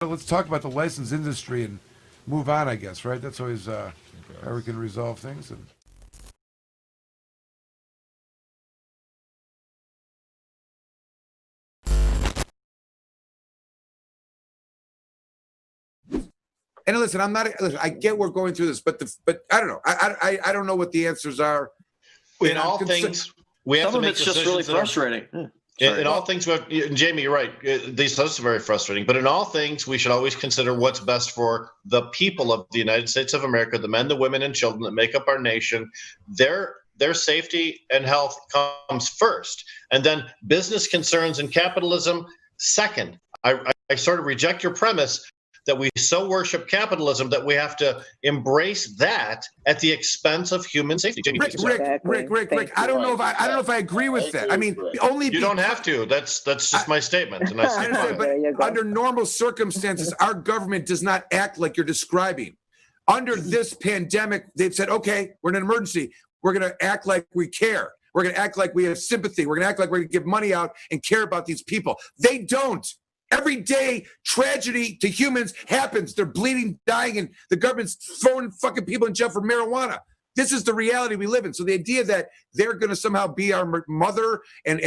let's talk about the license industry and move on, I guess, right? That's always how we can resolve things. And listen, I get we're going through this, but I don't know. I don't know what the answers are. In all things, we have to make decisions. Some of it's just really frustrating. In all things, Jamie, you're right. This is very frustrating. But in all things, we should always consider what's best for the people of the United States of America, the men, the women, and children that make up our nation. Their safety and health comes first, and then business concerns and capitalism second. I sort of reject your premise that we so worship capitalism that we have to embrace that at the expense of human safety. Rick, I don't know if I agree with that. I mean, you don't have to. That's just my statement. And I understand, but under normal circumstances, our government does not act like you're describing. Under this pandemic, they've said, okay, we're in an emergency. We're going to act like we care. We're going to act like we have sympathy. We're going to act like we're going to give money out and care about these people. They don't. Every day, tragedy to humans happens. They're bleeding, dying, and the government's throwing fucking people in jail for marijuana. This is the reality we live in. So the idea that they're going to somehow be our mother and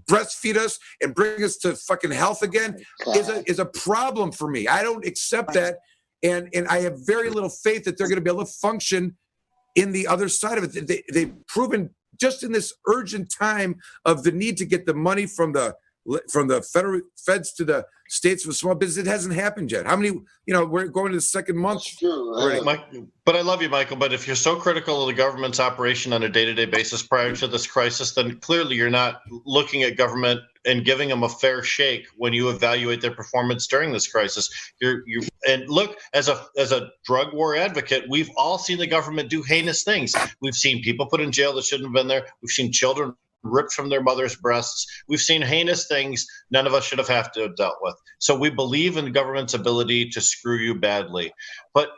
breastfeed us and bring us to fucking health again is a problem for me. I don't accept that, and I have very little faith that they're going to be able to function in the other side of it. They've proven just in this urgent time of the need to get the money from the federal feds to the states with small business, it hasn't happened yet. How many, we're going to the second month. That's true. But I love you, Michael, but if you're so critical of the government's operation on a day-to-day basis prior to this crisis, then clearly you're not looking at government and giving them a fair shake when you evaluate their performance during this crisis. And look, as a drug war advocate, we've all seen the government do heinous things. We've seen people put in jail that shouldn't have been there. We've seen children ripped from their mother's breasts. We've seen heinous things none of us should have to have dealt with. So we believe in government's ability to screw you badly. But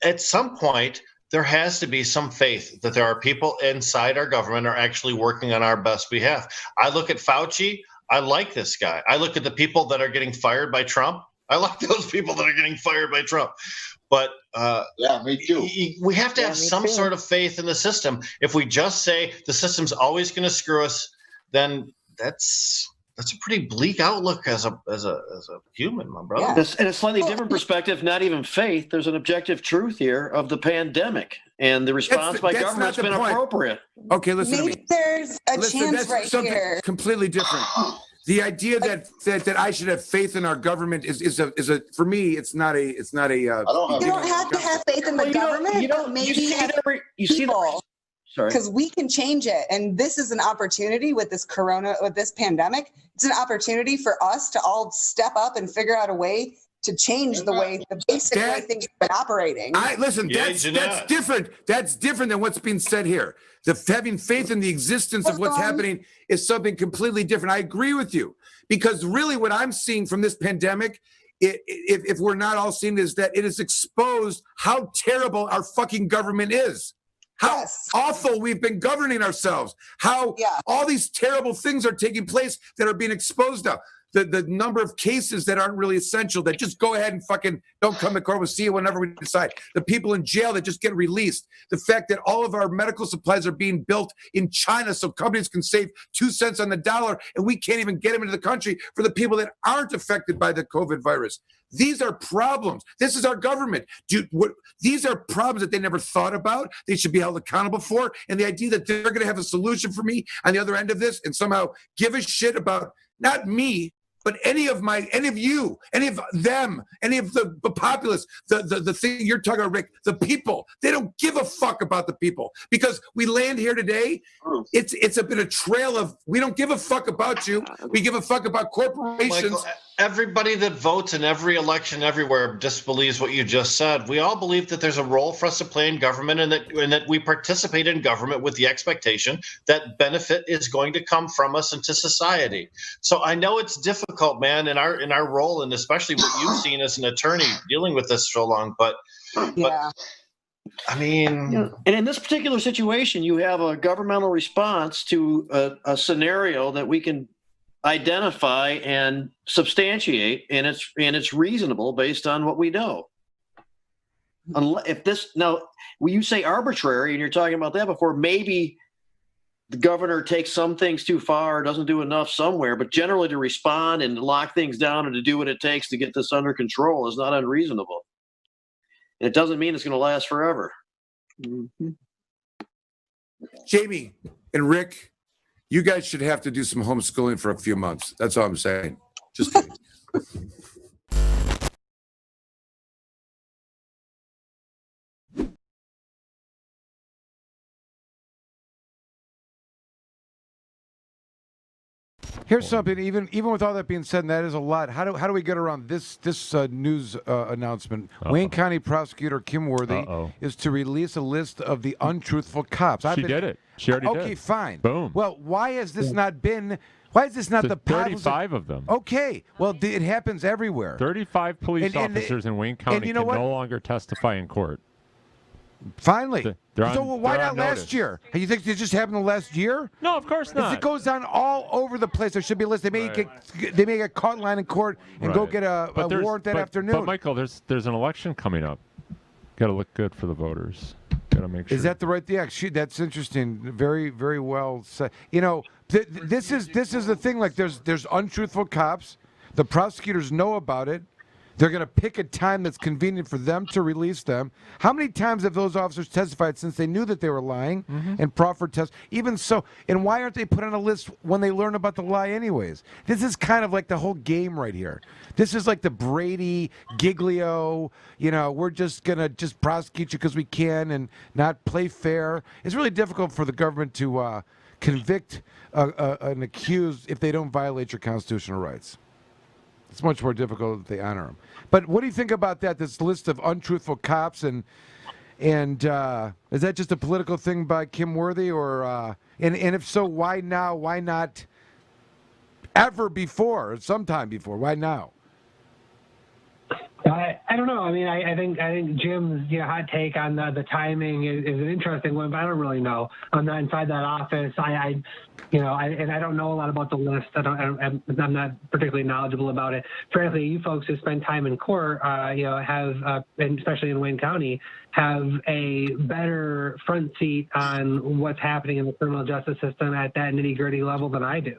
at some point, there has to be some faith that there are people inside our government are actually working on our best behalf. I look at Fauci. I like this guy. I look at the people that are getting fired by Trump. I like those people that are getting fired by Trump. But yeah, me too. We have to have some sort of faith in the system. If we just say the system's always going to screw us, then that's a pretty bleak outlook as a human, my brother. Yeah. In a slightly different perspective, not even faith. There's an objective truth here of the pandemic, and the response by government has been appropriate. Okay, listen. Maybe there's a chance right here. Completely different. The idea that I should have faith in our government is a for me it's not a you don't have to have faith in the government, but maybe people, because we can change it. And this is an opportunity with this pandemic. It's an opportunity for us to all step up and figure out a way to change the basic way things have been operating. That's different. That's different than what's being said here. Having faith in the existence of what's happening is something completely different. I agree with you, because really what I'm seeing from this pandemic, if we're not all seeing, is that it has exposed how terrible our fucking government is. How awful we've been governing ourselves. How all these terrible things are taking place that are being exposed now. The number of cases that aren't really essential, that just go ahead and fucking don't come to court, we'll see you whenever we decide. The people in jail that just get released. The fact that all of our medical supplies are being built in China so companies can save 2 cents on the dollar, and we can't even get them into the country for the people that aren't affected by the COVID virus. These are problems. This is our government. These are problems that they never thought about. They should be held accountable for. And the idea that they're going to have a solution for me on the other end of this and somehow give a shit about not me, but any of you, any of them, any of the populace, the thing you're talking about, Rick, the people, they don't give a fuck about the people, because we land here today. It's been a trail of, we don't give a fuck about you. We give a fuck about corporations. Michael, everybody that votes in every election everywhere disbelieves what you just said. We all believe that there's a role for us to play in government, and that we participate in government with the expectation that benefit is going to come from us into society. So I know it's difficult, man, in our role, and especially what you've seen as an attorney dealing with this so long. But I mean, and in this particular situation, you have a governmental response to a scenario that we can identify and substantiate, and it's reasonable based on what we know. If this now, when you say arbitrary, and you're talking about that before, maybe the governor takes some things too far, doesn't do enough somewhere, but generally to respond and lock things down and to do what it takes to get this under control is not unreasonable. And it doesn't mean it's going to last forever. Mm-hmm. Jamie and Rick, you guys should have to do some homeschooling for a few months. That's all I'm saying. Just kidding. Here's something. Even with all that being said, and that is a lot. How do we get around this news announcement? Wayne County prosecutor Kim Worthy is to release a list of the untruthful cops. She did it. She already did. Okay, fine. Boom. Well, why has this not been? Why is this not the 35 of them? Okay. Well, it happens everywhere. 35 police officers in Wayne County can no longer testify in court. Finally. So why not notice. Last year? You think it just happened the last year? No, of course not. It goes on all over the place. There should be a list. They may get caught in line in court and go get a warrant that afternoon. But Michael, there's an election coming up. Got to look good for the voters. Got to make sure. Is that the right thing? Yeah, that's interesting. Very, very well said. You know, this is the thing. Like, there's untruthful cops. The prosecutors know about it. They're going to pick a time that's convenient for them to release them. How many times have those officers testified since they knew that they were lying and proffered tests? Even so, and why aren't they put on a list when they learn about the lie anyways? This is kind of like the whole game right here. This is like the Brady, Giglio, we're just going to prosecute you because we can and not play fair. It's really difficult for the government to convict an accused if they don't violate your constitutional rights. It's much more difficult if they honor them. But what do you think about that? This list of untruthful cops, and is that just a political thing by Kim Worthy, or and if so, why now? Why not ever before, or sometime before? Why now? I don't know. I mean, I think Jim's hot take on the timing is an interesting one, but I don't really know. I'm not inside that office. I don't know a lot about the list. I'm not particularly knowledgeable about it. Frankly, you folks who spend time in court, have, and especially in Wayne County, have a better front seat on what's happening in the criminal justice system at that nitty-gritty level than I do.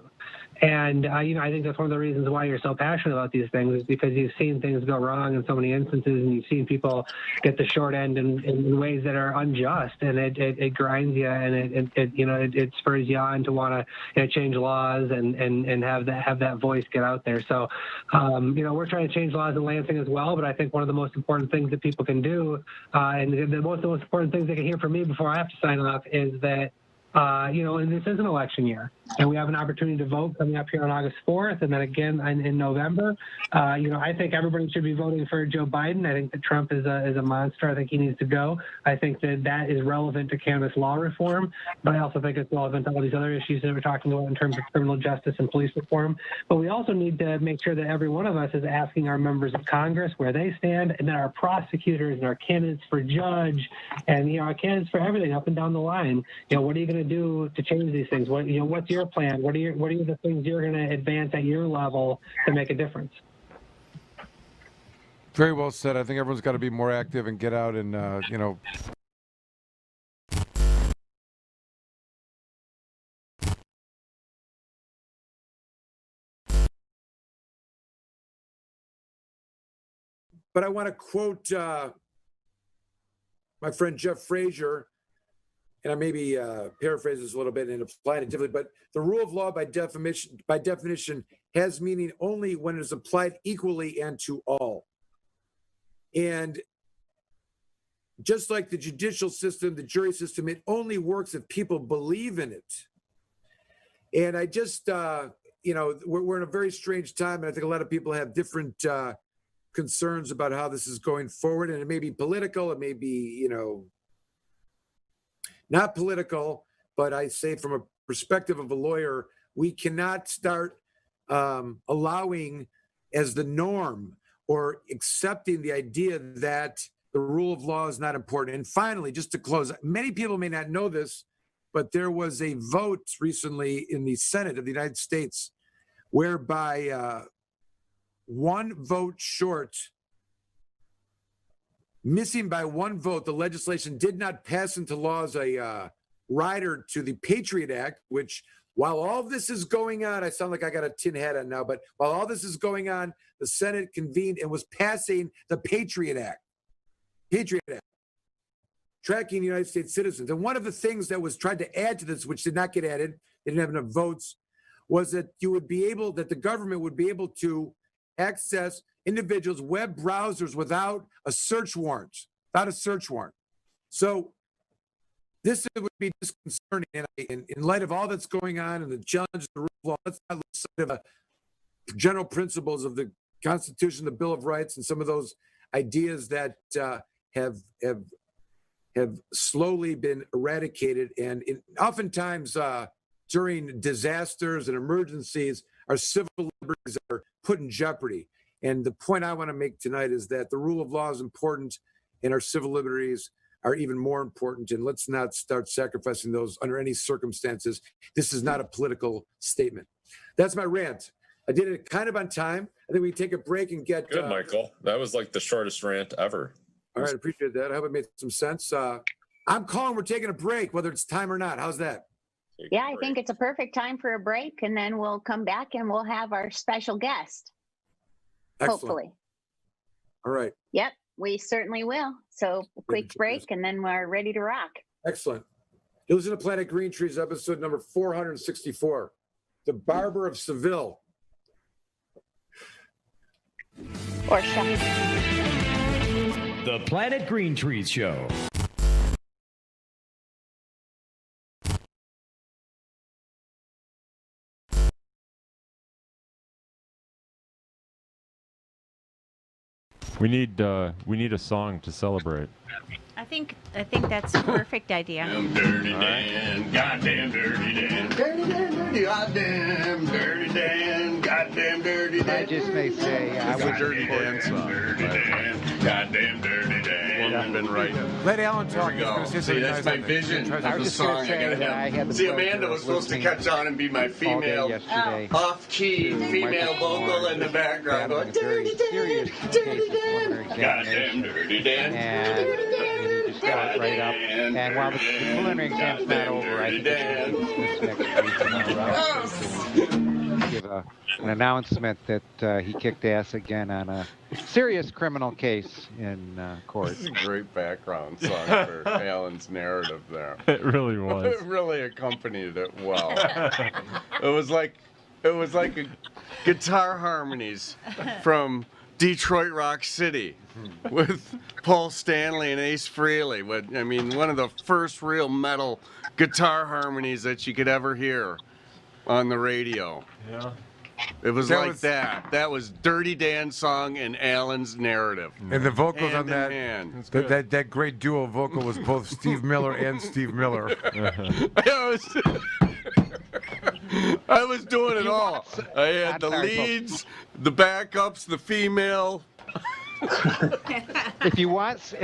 And, I think that's one of the reasons why you're so passionate about these things, is because you've seen things go wrong in so many instances, and you've seen people get the short end in ways that are unjust, and it grinds you, and it spurs you on to want to change laws and have that voice get out there. So, we're trying to change laws in Lansing as well, but I think one of the most important things that people can do, and the most important things they can hear from me before I have to sign off, is that and this is an election year, and we have an opportunity to vote coming up here on August 4th, and then again in November. I think everybody should be voting for Joe Biden. I think that Trump is a monster. I think he needs to go. I think that is relevant to cannabis law reform, but I also think it's relevant to all these other issues that we're talking about in terms of criminal justice and police reform. But we also need to make sure that every one of us is asking our members of Congress where they stand, and then our prosecutors and our candidates for judge, and our candidates for everything up and down the line. What are you going to do to change these things? What's your plan? What are the things you're going to advance at your level to make a difference? Very well said. I think everyone's got to be more active and get out and But I want to quote my friend Jeff Frazier, and I maybe paraphrase this a little bit and apply it differently, but the rule of law by definition has meaning only when it is applied equally and to all. And just like the judicial system, the jury system, it only works if people believe in it. And I just, we're in a very strange time, and I think a lot of people have different concerns about how this is going forward, and it may be political, it may be, not political, but I say from a perspective of a lawyer, we cannot start allowing as the norm or accepting the idea that the rule of law is not important. And finally, just to close, many people may not know this, but there was a vote recently in the Senate of the United States whereby one vote short, missing by one vote, the legislation did not pass into law as a rider to the Patriot Act, which, while all this is going on, I sound like I got a tin hat on now, but while all this is going on, the Senate convened and was passing the Patriot Act. Patriot Act, tracking United States citizens. And one of the things that was tried to add to this, which did not get added, they didn't have enough votes, was that that the government would be able to access individuals' web browsers without a search warrant. So this would be disconcerting. And in light of all that's going on and the challenges of the rule of law, let's not lose sight of the general principles of the Constitution, the Bill of Rights, and some of those ideas that have slowly been eradicated. And oftentimes during disasters and emergencies, our civil liberties are put in jeopardy. And the point I want to make tonight is that the rule of law is important and our civil liberties are even more important. And let's not start sacrificing those under any circumstances. This is not a political statement. That's my rant. I did it kind of on time. I think we take a break and get... Good, Michael. That was like the shortest rant ever. All right, appreciate that. I hope it made some sense. I'm calling, we're taking a break, whether it's time or not. How's that? Yeah, I think it's a perfect time for a break, and then we'll come back and we'll have our special guest. Excellent. Hopefully. All right. Yep, we certainly will. So a quick break, and then we're ready to rock. Excellent. You listen to Planet Green Trees, episode number 464, The Barber of Seville. Or shut. The Planet Green Trees Show. We need a song to celebrate. I think that's a perfect idea. Dirty Dan, goddamn dirty Dan, dirty Dan, dirty goddamn dirty Dan, goddamn dirty Dan. I just may say I was would dirty Dan song. Dirty Dan, goddamn dirty Dan. I've been right. Let Alan talk. Here we go. See, that's my vision of the song. I gotta have. Amanda was supposed to catch on and be my female off-key female vocal in the background. Going, dirty Dan, dirty Dan, goddamn dirty Dan. Just got it right up. And while the preliminary exam's not over, I think this next week give an announcement that he kicked ass again on a serious criminal case in court. This is a great background song for Alan's narrative there. It really was. It really accompanied it well. It was like a guitar harmonies from Detroit Rock City with Paul Stanley and Ace Frehley. I mean, one of the first real metal guitar harmonies that you could ever hear on the radio. Yeah. It was that. That was Dirty Dan's song and Alan's narrative. And the vocals hand on that great duo vocal was both Steve Miller and Steve Miller. I was doing it all. I had the leads, the backups, the female. If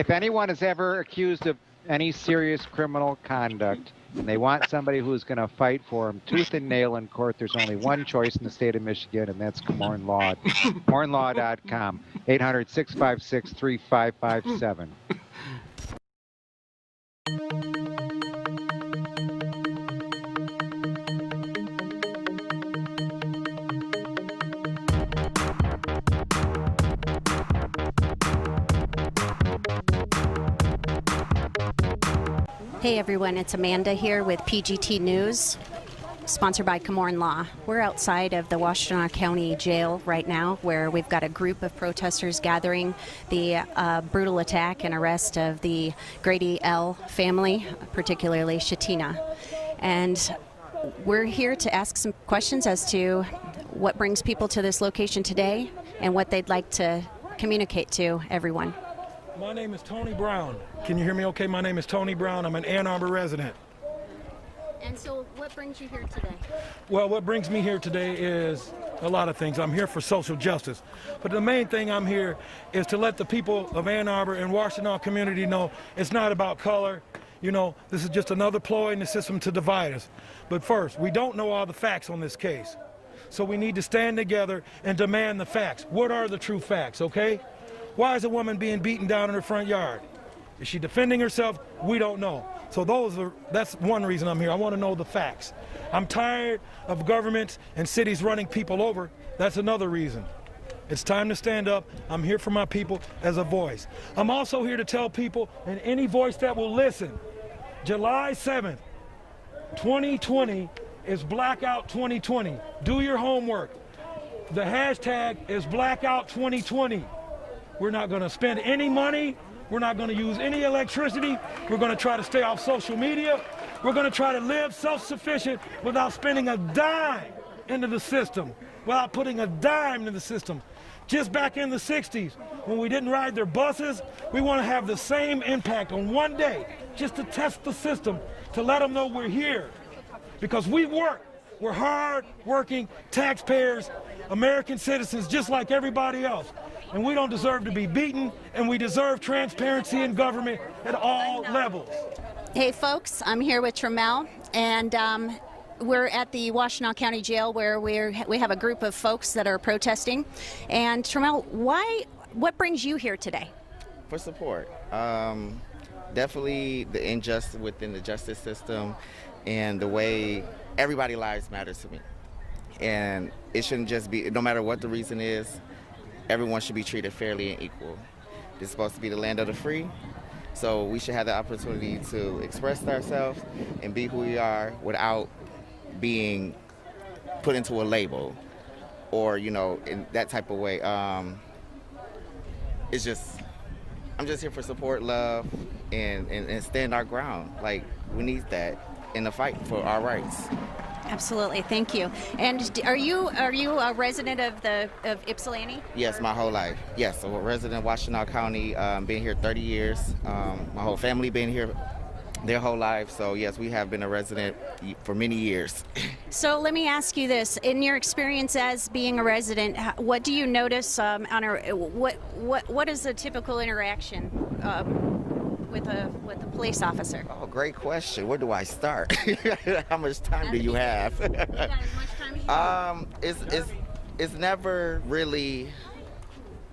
anyone is ever accused of any serious criminal conduct and they want somebody who's going to fight for them tooth and nail in court, there's only one choice in the state of Michigan, and that's Comorn Law. ComornLaw.com, 800-656-3557. Hey everyone, it's Amanda here with PGT News, sponsored by Comorn Law. We're outside of the Washtenaw County Jail right now, where we've got a group of protesters gathering the brutal attack and arrest of the Grady L. family, particularly Shatina. And we're here to ask some questions as to what brings people to this location today and what they'd like to communicate to everyone. My name is Tony Brown. Can you hear me okay? My name is Tony Brown. I'm an Ann Arbor resident. And so what brings you here today? Well, what brings me here today is a lot of things. I'm here for social justice. But the main thing I'm here is to let the people of Ann Arbor and Washtenaw community know it's not about color. You know, this is just another ploy in the system to divide us. But first, we don't know all the facts on this case. So we need to stand together and demand the facts. What are the true facts, okay? Why is a woman being beaten down in her front yard? Is she defending herself? We don't know. So that's one reason I'm here. I want to know the facts. I'm tired of governments and cities running people over. That's another reason. It's time to stand up. I'm here for my people as a voice. I'm also here to tell people, and any voice that will listen, July 7th, 2020 is Blackout 2020. Do your homework. The hashtag is Blackout 2020. We're not going to spend any money. We're not going to use any electricity. We're going to try to stay off social media. We're going to try to live self-sufficient without spending a dime into the system, without putting a dime into the system. Just back in the 60s, when we didn't ride their buses, we want to have the same impact on one day, just to test the system, to let them know we're here. Because we work. We're hard-working taxpayers, American citizens, just like everybody else. And we don't deserve to be beaten, and we deserve transparency in government at all levels. Hey, folks, I'm here with Trammell, and we're at the Washtenaw County Jail where we have a group of folks that are protesting. And Trammell, what brings you here today? For support. Definitely the injustice within the justice system and the way everybody's lives matters to me. And it shouldn't just be, no matter what the reason is, everyone should be treated fairly and equal. This is supposed to be the land of the free, so we should have the opportunity to express ourselves and be who we are without being put into a label or, in that type of way. I'm just here for support, love, and stand our ground. Like, we need that in the fight for our rights. Absolutely, thank you. And are you a resident of Ypsilanti? Yes, my whole life. Yes, I'm a resident of Washtenaw County. Been here 30 years. My whole family been here their whole life. So yes, we have been a resident for many years. So let me ask you this: in your experience as being a resident, what do you notice what is the typical interaction with a police officer? Oh, great question. Where do I start? How much time do you have? You got as much time as you want. It's never really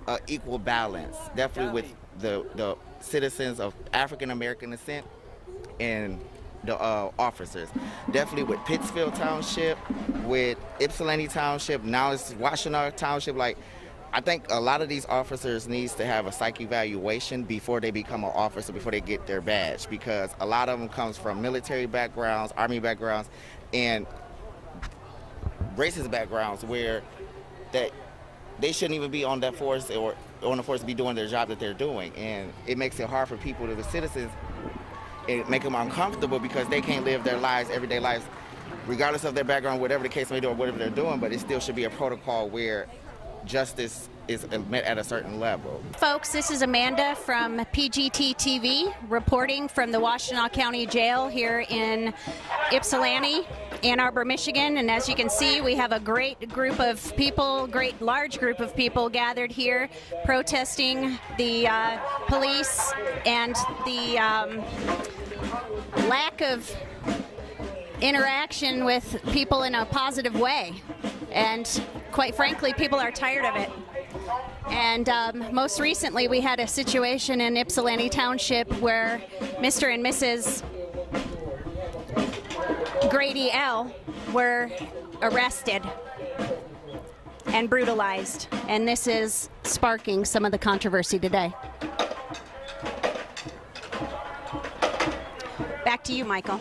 an equal balance. Definitely with the citizens of African American descent and the officers. Definitely with Pittsfield Township, with Ypsilanti Township, now it's Washtenaw Township. Like, I think a lot of these officers needs to have a psych evaluation before they become an officer, before they get their badge, because a lot of them comes from military backgrounds, army backgrounds, and racist backgrounds where that they shouldn't even be on that force or on the force to be doing their job that they're doing. And it makes it hard for people, the citizens, it make them uncomfortable because they can't live their lives, everyday lives, regardless of their background, whatever the case may be or whatever they're doing, but it still should be a protocol where justice is met at a certain level. Folks, this is Amanda from PGT TV reporting from the Washtenaw County Jail here in Ypsilanti, Ann Arbor, Michigan. And as you can see, we have a great group of people, large group of people gathered here protesting the police and the lack of interaction with people in a positive way. And quite frankly, people are tired of it. And most recently, we had a situation in Ypsilanti Township where Mr. and Mrs. Grady L. were arrested and brutalized. And this is sparking some of the controversy today. Back to you, Michael.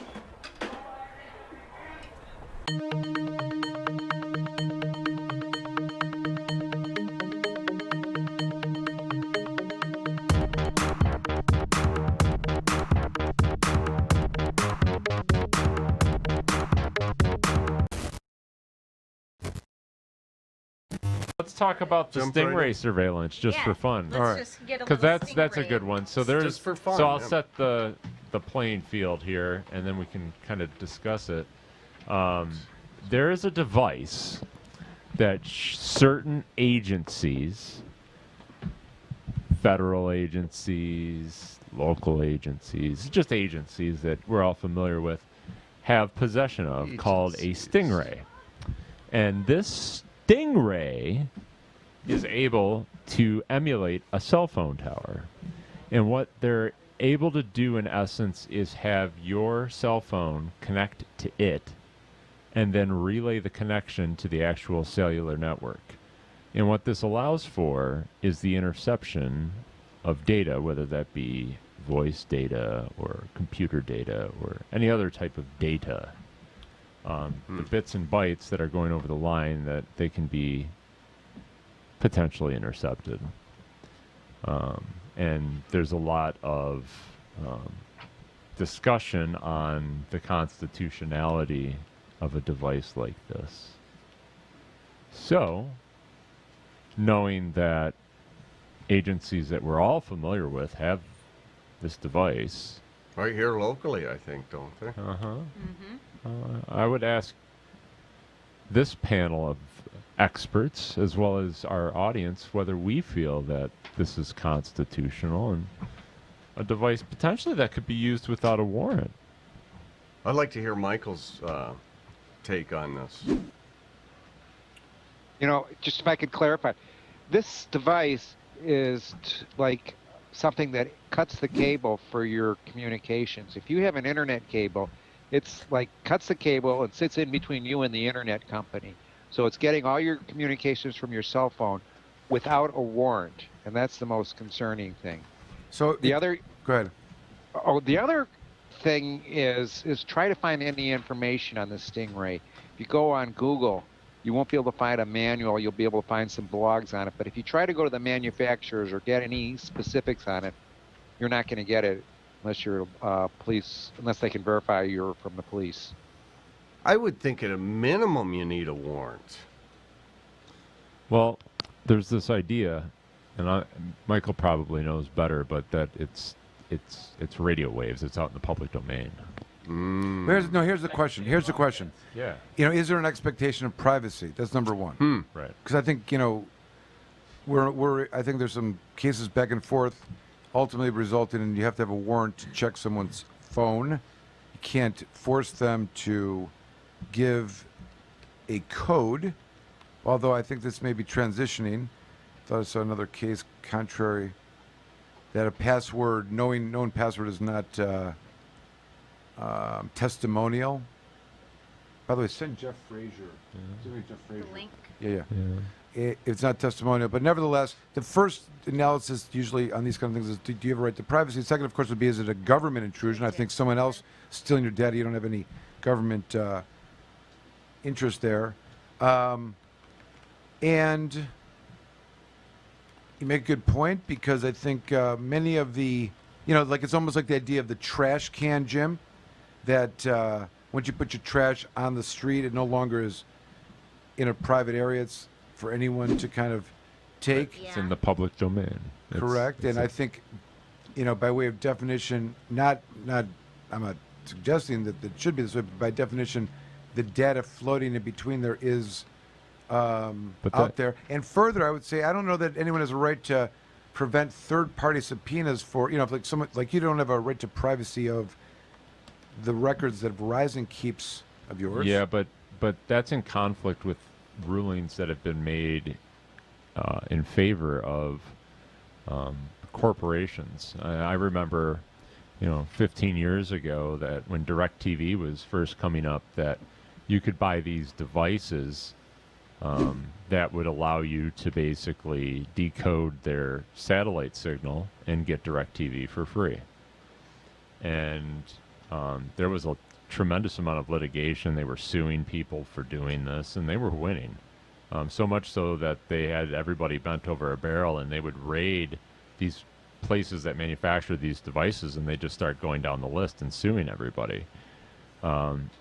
Let's talk about the Stingray surveillance just for fun. Let's all right, just get a because little that's a Stingray. good one. So there's Just for fun, so I'll yeah. set the playing field here, and then we can kind of discuss it. There is a device that certain agencies, federal agencies, local agencies, just agencies that we're all familiar with, have possession of, called a Stingray. And this Stingray is able to emulate a cell phone tower. And what they're able to do, in essence, is have your cell phone connect to it and then relay the connection to the actual cellular network. And what this allows for is the interception of data, whether that be voice data or computer data or any other type of data. The bits and bytes that are going over the line, that they can be potentially intercepted. And there's a lot of discussion on the constitutionality of a device like this. So, knowing that agencies that we're all familiar with have this device. Right here locally, I think, don't they? I would ask this panel of experts, as well as our audience, whether we feel that this is constitutional and a device potentially that could be used without a warrant. I'd like to hear Michael's take on this. You know, just if I could clarify, this device is like something that cuts the cable for your communications. If you have an internet cable, it's like cuts the cable and sits in between you and the internet company. So it's getting all your communications from your cell phone without a warrant, and that's the most concerning thing. So the other, go ahead. Oh, the other thing is try to find any information on the Stingray. If you go on Google, you won't be able to find a manual. You'll be able to find some blogs on it. But if you try to go to the manufacturers or get any specifics on it, you're not going to get it unless you're police, unless they can verify you're from the police. I would think at a minimum you need a warrant. Well, there's this idea, and Michael probably knows better, but that it's radio waves. It's out in the public domain. Here's the question. Here's the question. Yeah. You know, is there an expectation of privacy? That's number one. Right. Because I think, you know, I think there's some cases back and forth ultimately resulting in you have to have a warrant to check someone's phone. You can't force them to give a code, although I think this may be transitioning. I thought I saw another case contrary, that a password, known password is not testimonial. By the way, send Jeff Frazier. Jeff Frazier. The link. Yeah. It's not testimonial, but nevertheless, the first analysis usually on these kind of things is, do you have a right to privacy? Second, of course, would be, is it a government intrusion? I think someone else stealing your data, you don't have any government interest there. And you make a good point, because I think many of the, you know, like it's almost like the idea of the trash can, Jim, that once you put your trash on the street, it no longer is in a private area. It's for anyone to kind of take. It's in the public domain. Correct. And I think, you know, by way of definition, I'm not suggesting that it should be this way, but by definition, the data floating in between there is out there. And further, I would say, I don't know that anyone has a right to prevent third-party subpoenas for, you know, if like someone, like you don't have a right to privacy of the records that Verizon keeps of yours. Yeah, but that's in conflict with rulings that have been made in favor of corporations. I remember, 15 years ago, that when DirecTV was first coming up, that you could buy these devices that would allow you to basically decode their satellite signal and get DirecTV for free. And there was a tremendous amount of litigation. They were suing people for doing this, and they were winning. So much so that they had everybody bent over a barrel, and they would raid these places that manufacture these devices, and they just start going down the list and suing everybody.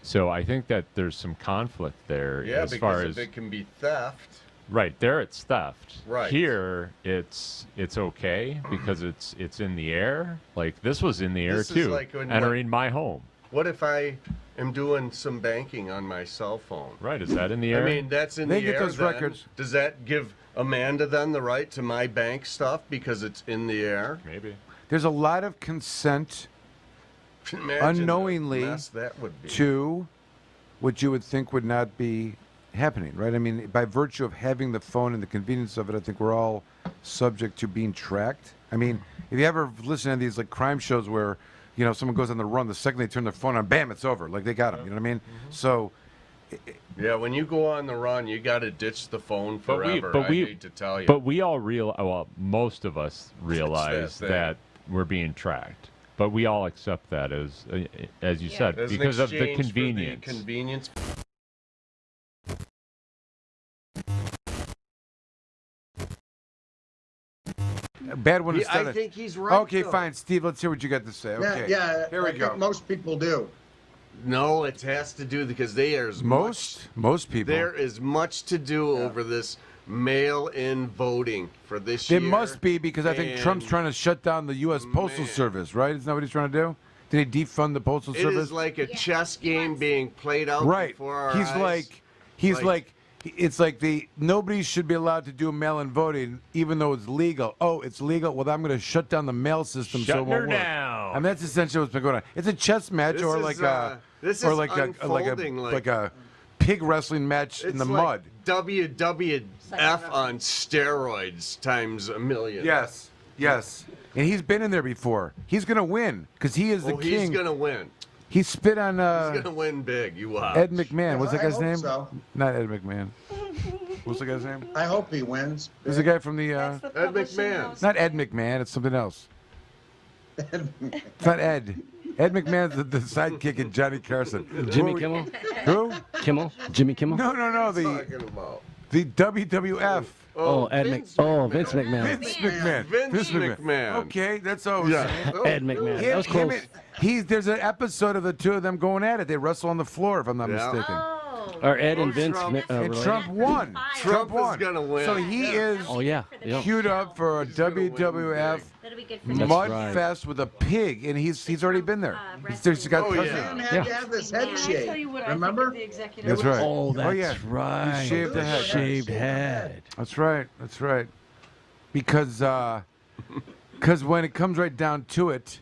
So I think that there's some conflict there. Yeah, as because far if as it can be theft. Right there, it's theft. Right Here, it's okay because it's in the air. Like this was in the air This is too, like when- entering my home. What if I am doing some banking on my cell phone? Right, is that in the air? I mean, that's in They the get air. those then. records. Does that give Amanda then the right to my bank stuff because it's in the air? Maybe. There's a lot of consent Imagine unknowingly the mess that would be. to what you would think would not be happening, right? I mean, by virtue of having the phone and the convenience of it, I think we're all subject to being tracked. I mean, if you ever listen to these like crime shows where, you know, someone goes on the run, the second they turn their phone on, bam, it's over. Like they got them. You know what I mean? So. Yeah, when you go on the run, you got to ditch the phone forever. I hate to tell you. But we all most of us realize that we're being tracked. But we all accept that as you said, As because of the exchange for convenience. the convenience. Bad one instead I think he's right. Okay, though. fine, Steve. Let's hear what you got to say. Okay, Yeah. here we I go. think most people do. No, it has to do because most people. There is much to do over this mail-in voting for this There year. must be because I think Trump's trying to shut down the U.S. Postal Service, right? Isn't that what he's trying to do? Did he defund the Postal It Service? is like a chess game being played out Right. before our He's eyes. it's like nobody should be allowed to do mail-in voting, even though it's legal. Oh, it's legal. Well, I'm going to shut down the mail system so it Shutting won't her work. down. I mean, that's essentially what's been going on. It's a chess match, This or is, like this or is like unfolding like a pig wrestling match in the mud. WWF on steroids times a million. Yes. And he's been in there before. He's going to win because he is the king. He's gonna win. He spit on He's gonna win big. You watch. Ed McMahon. What's that I guy's hope name? so. Not Ed McMahon. What's the guy's name? I hope he wins. Who's the guy from the? Ed McMahon. Not Ed McMahon. It's something else. It's not Ed. Ed McMahon's the sidekick in Johnny Carson. Jimmy Kimmel? Who? Kimmel? Jimmy Kimmel? No. The WWF. Vince McMahon. Vince McMahon. Okay, that's all. Ed McMahon. That was close. There's an episode of the two of them going at it. They wrestle on the floor, if I'm not mistaken. Are Ed and Vince And Trump won. Trump is gonna win. So he is queued up for a WWF mud fest with a pig, and he's already been there. He's got He didn't have to have this head shaved. Remember? That's right. Oh, that's right. He shaved the head. Shaved head. That's right. Because when it comes right down to it.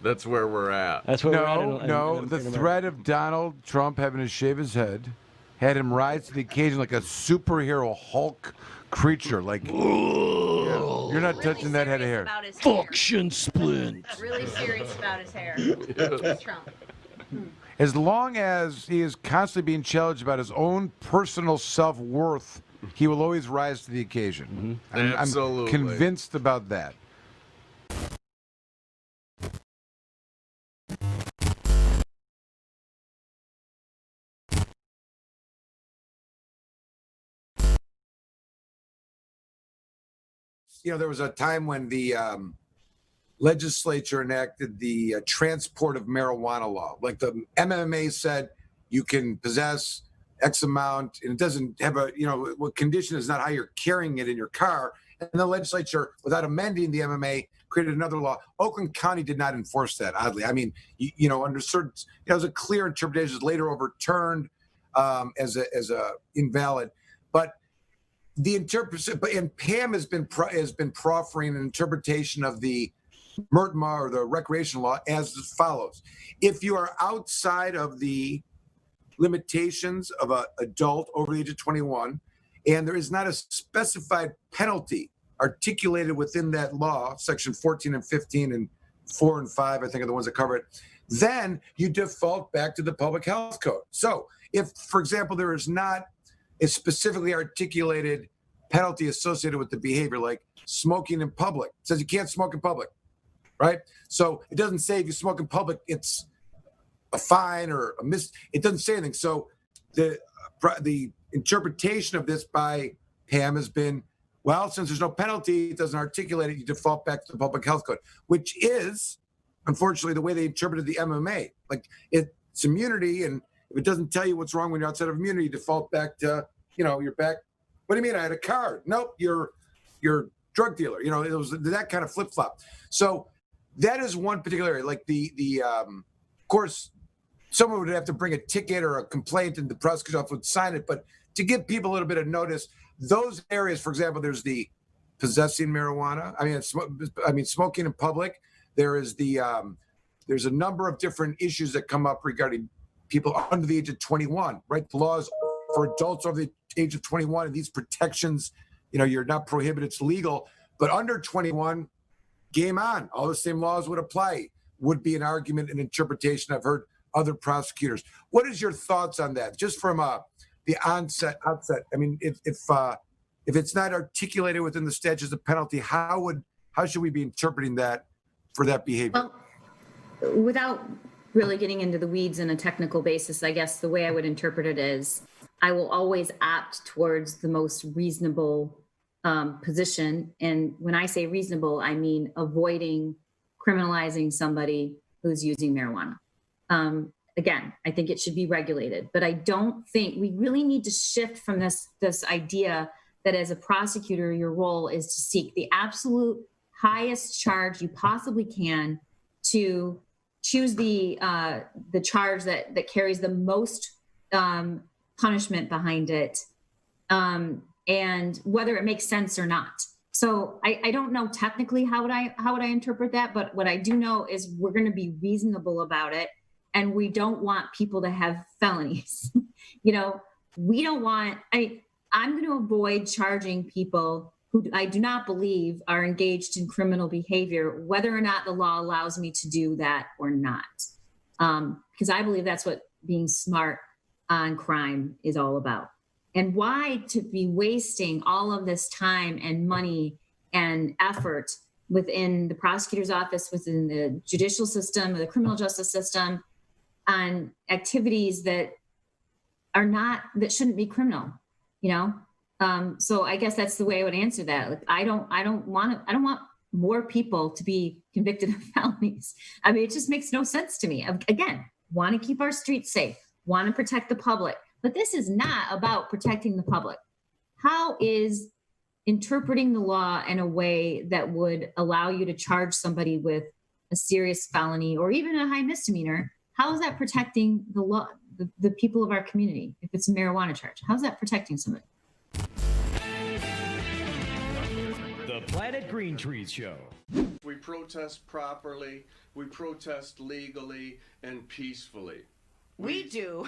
That's where we're at. That's where we're at. The threat of Donald Trump having to shave his head had him rise to the occasion like a superhero Hulk creature. Like, you're not touching that head of hair. Function splint. Really serious about his hair. Trump. As long as he is constantly being challenged about his own personal self-worth, he will always rise to the occasion. Absolutely. I'm convinced about that. There was a time when the legislature enacted the transport of marijuana law. Like the MMA said, you can possess X amount, and it doesn't have what condition is not how you're carrying it in your car. And the legislature, without amending the MMA, created another law. Oakland County did not enforce that, oddly. I mean, under certain, it was a clear interpretation, later overturned as a invalid. But and Pam has been proffering an interpretation of the MRTMA or the recreational law as follows: if you are outside of the limitations of an adult over the age of 21, and there is not a specified penalty articulated within that law, section 14 and 15 and 4 and 5, I think are the ones that cover it, then you default back to the public health code. So if, for example, there is not a specifically articulated penalty associated with the behavior, like smoking in public, it says you can't smoke in public, right? So it doesn't say if you smoke in public, it's a fine or a it doesn't say anything. So the interpretation of this by Pam has been, well, since there's no penalty, it doesn't articulate it, you default back to the public health code, which is, unfortunately, the way they interpreted the MMA. Like, it's immunity, and if it doesn't tell you what's wrong when you're outside of immunity, you default back to, you're back. What do you mean? I had a card. Nope, you're drug dealer. It was that kind of flip-flop. So that is one particular area. Like of course, someone would have to bring a ticket or a complaint, and the prosecutor's office would sign it. But to give people a little bit of notice, those areas, for example, there's the possessing marijuana. Smoking in public. There is there's a number of different issues that come up regarding people under the age of 21, right? The law is for adults over the age of 21, and these protections, you're not prohibited, it's legal. But under 21, game on. All the same laws would apply, would be an argument and interpretation. I've heard other prosecutors. What is your thoughts on that? Just from the outset. I mean, if it's not articulated within the statutes of penalty, how should we be interpreting that for that behavior? Well, without really getting into the weeds on a technical basis, I guess the way I would interpret it is I will always opt towards the most reasonable position. And when I say reasonable, I mean avoiding criminalizing somebody who's using marijuana. Again, I think it should be regulated, but I don't think we really need to shift from this idea that as a prosecutor, your role is to seek the absolute highest charge you possibly can to choose the charge that carries the most punishment behind it, and whether it makes sense or not. So I don't know technically how would I interpret that, but what I do know is we're going to be reasonable about it, and we don't want people to have felonies. We don't want. I'm going to avoid charging people who I do not believe are engaged in criminal behavior, whether or not the law allows me to do that or not. Because I believe that's what being smart on crime is all about. And why to be wasting all of this time and money and effort within the prosecutor's office, within the judicial system, or the criminal justice system, on activities that shouldn't be criminal, So I guess that's the way I would answer that. Like, I don't want more people to be convicted of felonies. I mean, it just makes no sense to me. Again, want to keep our streets safe, want to protect the public, but this is not about protecting the public. How is interpreting the law in a way that would allow you to charge somebody with a serious felony or even a high misdemeanor? How is that protecting the law, the people of our community? If it's a marijuana charge, how's that protecting somebody? The Planet Green Trees Show. We protest properly, we protest legally and peacefully. We do,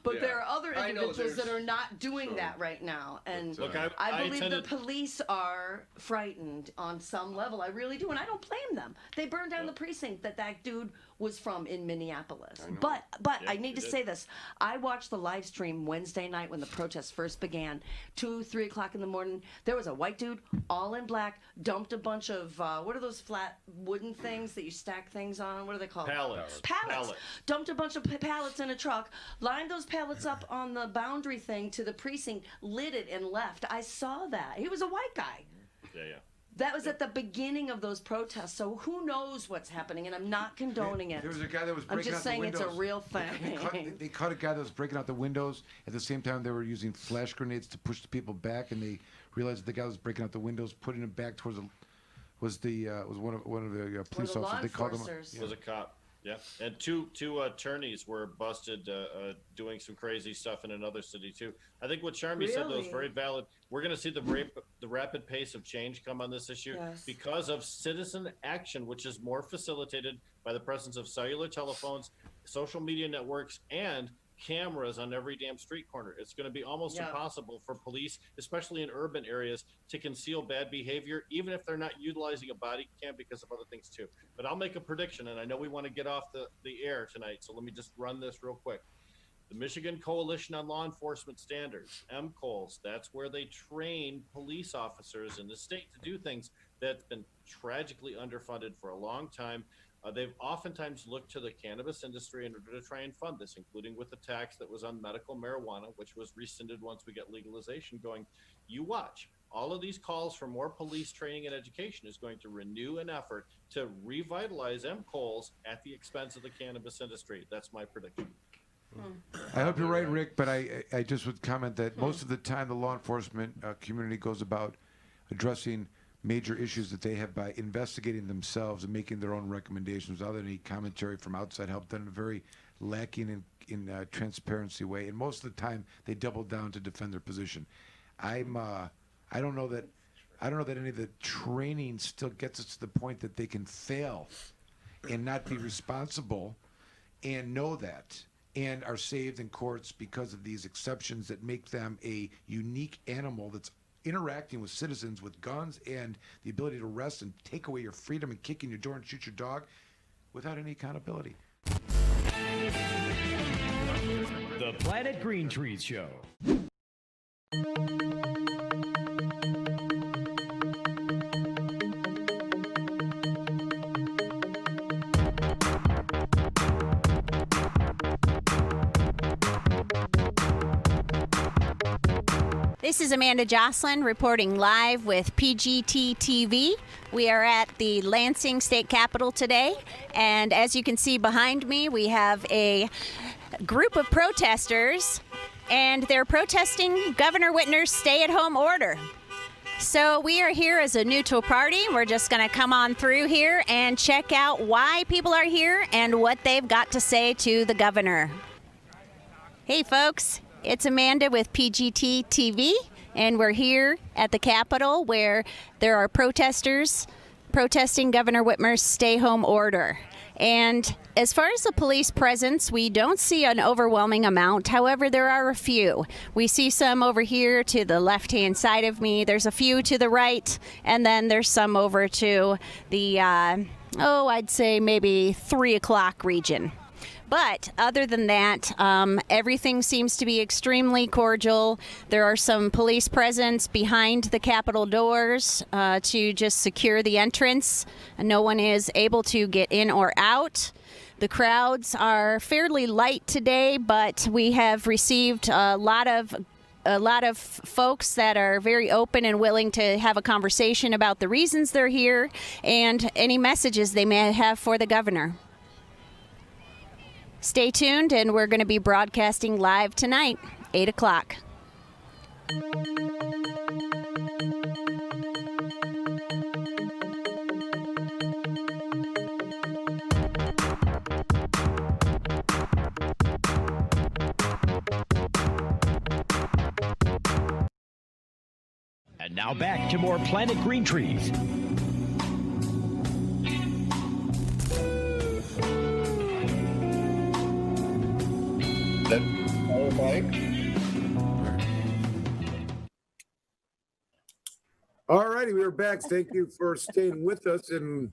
but there are other individuals that are not doing that right now. And Look, I believe the police are frightened on some level. I really do, and I don't blame them. They burned down the precinct that dude was from in Minneapolis. But I need to say this. I watched the live stream Wednesday night when the protests first began, 2, 3 o'clock in the morning. There was a white dude, all in black, dumped a bunch of, what are those flat wooden things that you stack things on? What are they called? Pallets. Dumped a bunch of pallets in a truck, lined those pallets up on the boundary thing to the precinct, lit it, and left. I saw that. He was a white guy. Yeah. That was at the beginning of those protests, so who knows what's happening, and I'm not condoning it. There was a guy that was breaking out the windows. I'm just saying it's a real thing. They caught a guy that was breaking out the windows. At the same time, they were using flash grenades to push the people back, and they realized that the guy was breaking out the windows, putting him back towards was one of the police officers. They called him. Was a cop. Yeah, and two attorneys were busted doing some crazy stuff in another city too. I think what Charmy said though is very valid. We're going to see the rapid pace of change come on this issue because of citizen action, which is more facilitated by the presence of cellular telephones, social media networks, and cameras on every damn street corner. It's going to be almost impossible for police, especially in urban areas, to conceal bad behavior, even if they're not utilizing a body cam because of other things too. But I'll make a prediction, and I know we want to get off the air tonight, so let me just run this real quick. The Michigan Coalition on Law Enforcement Standards, MCOLS, that's where they train police officers in the state to do things that's been tragically underfunded for a long time. They've oftentimes looked to the cannabis industry in order to try and fund this, including with the tax that was on medical marijuana, which was rescinded once we get legalization going. You watch. All of these calls for more police training and education is going to renew an effort to revitalize MCOLS at the expense of the cannabis industry. That's my prediction. I hope you're right, Rick, but I just would comment that most of the time the law enforcement community goes about addressing major issues that they have by investigating themselves and making their own recommendations without any commentary from outside help, done in a very lacking in transparency way. And most of the time they double down to defend their position. I don't know that any of the training still gets us to the point that they can fail and not be responsible and know that and are saved in courts because of these exceptions that make them a unique animal that's interacting with citizens with guns and the ability to arrest and take away your freedom and kick in your door and shoot your dog without any accountability. The Planet Green Trees Show. This is Amanda Jocelyn reporting live with PGT TV. We are at the Lansing State Capitol today, and as you can see behind me, we have a group of protesters, and they're protesting Governor Whitmer's stay-at-home order. So we are here as a neutral party. We're just going to come on through here and check out why people are here and what they've got to say to the governor. Hey folks, it's Amanda with PGT TV, and we're here at the Capitol where there are protesters protesting Governor Whitmer's stay-home order. And as far as the police presence, we don't see an overwhelming amount. However, there are a few. We see some over here to the left-hand side of me. There's a few to the right, and then there's some over to the, I'd say maybe 3 o'clock region. But other than that, everything seems to be extremely cordial. There are some police presence behind the Capitol doors to just secure the entrance. No one is able to get in or out. The crowds are fairly light today, but we have received a lot of folks that are very open and willing to have a conversation about the reasons they're here and any messages they may have for the governor. Stay tuned, and we're going to be broadcasting live tonight, 8 o'clock. And now back to more Planet Green Trees. All righty, we are back. Thank you for staying with us and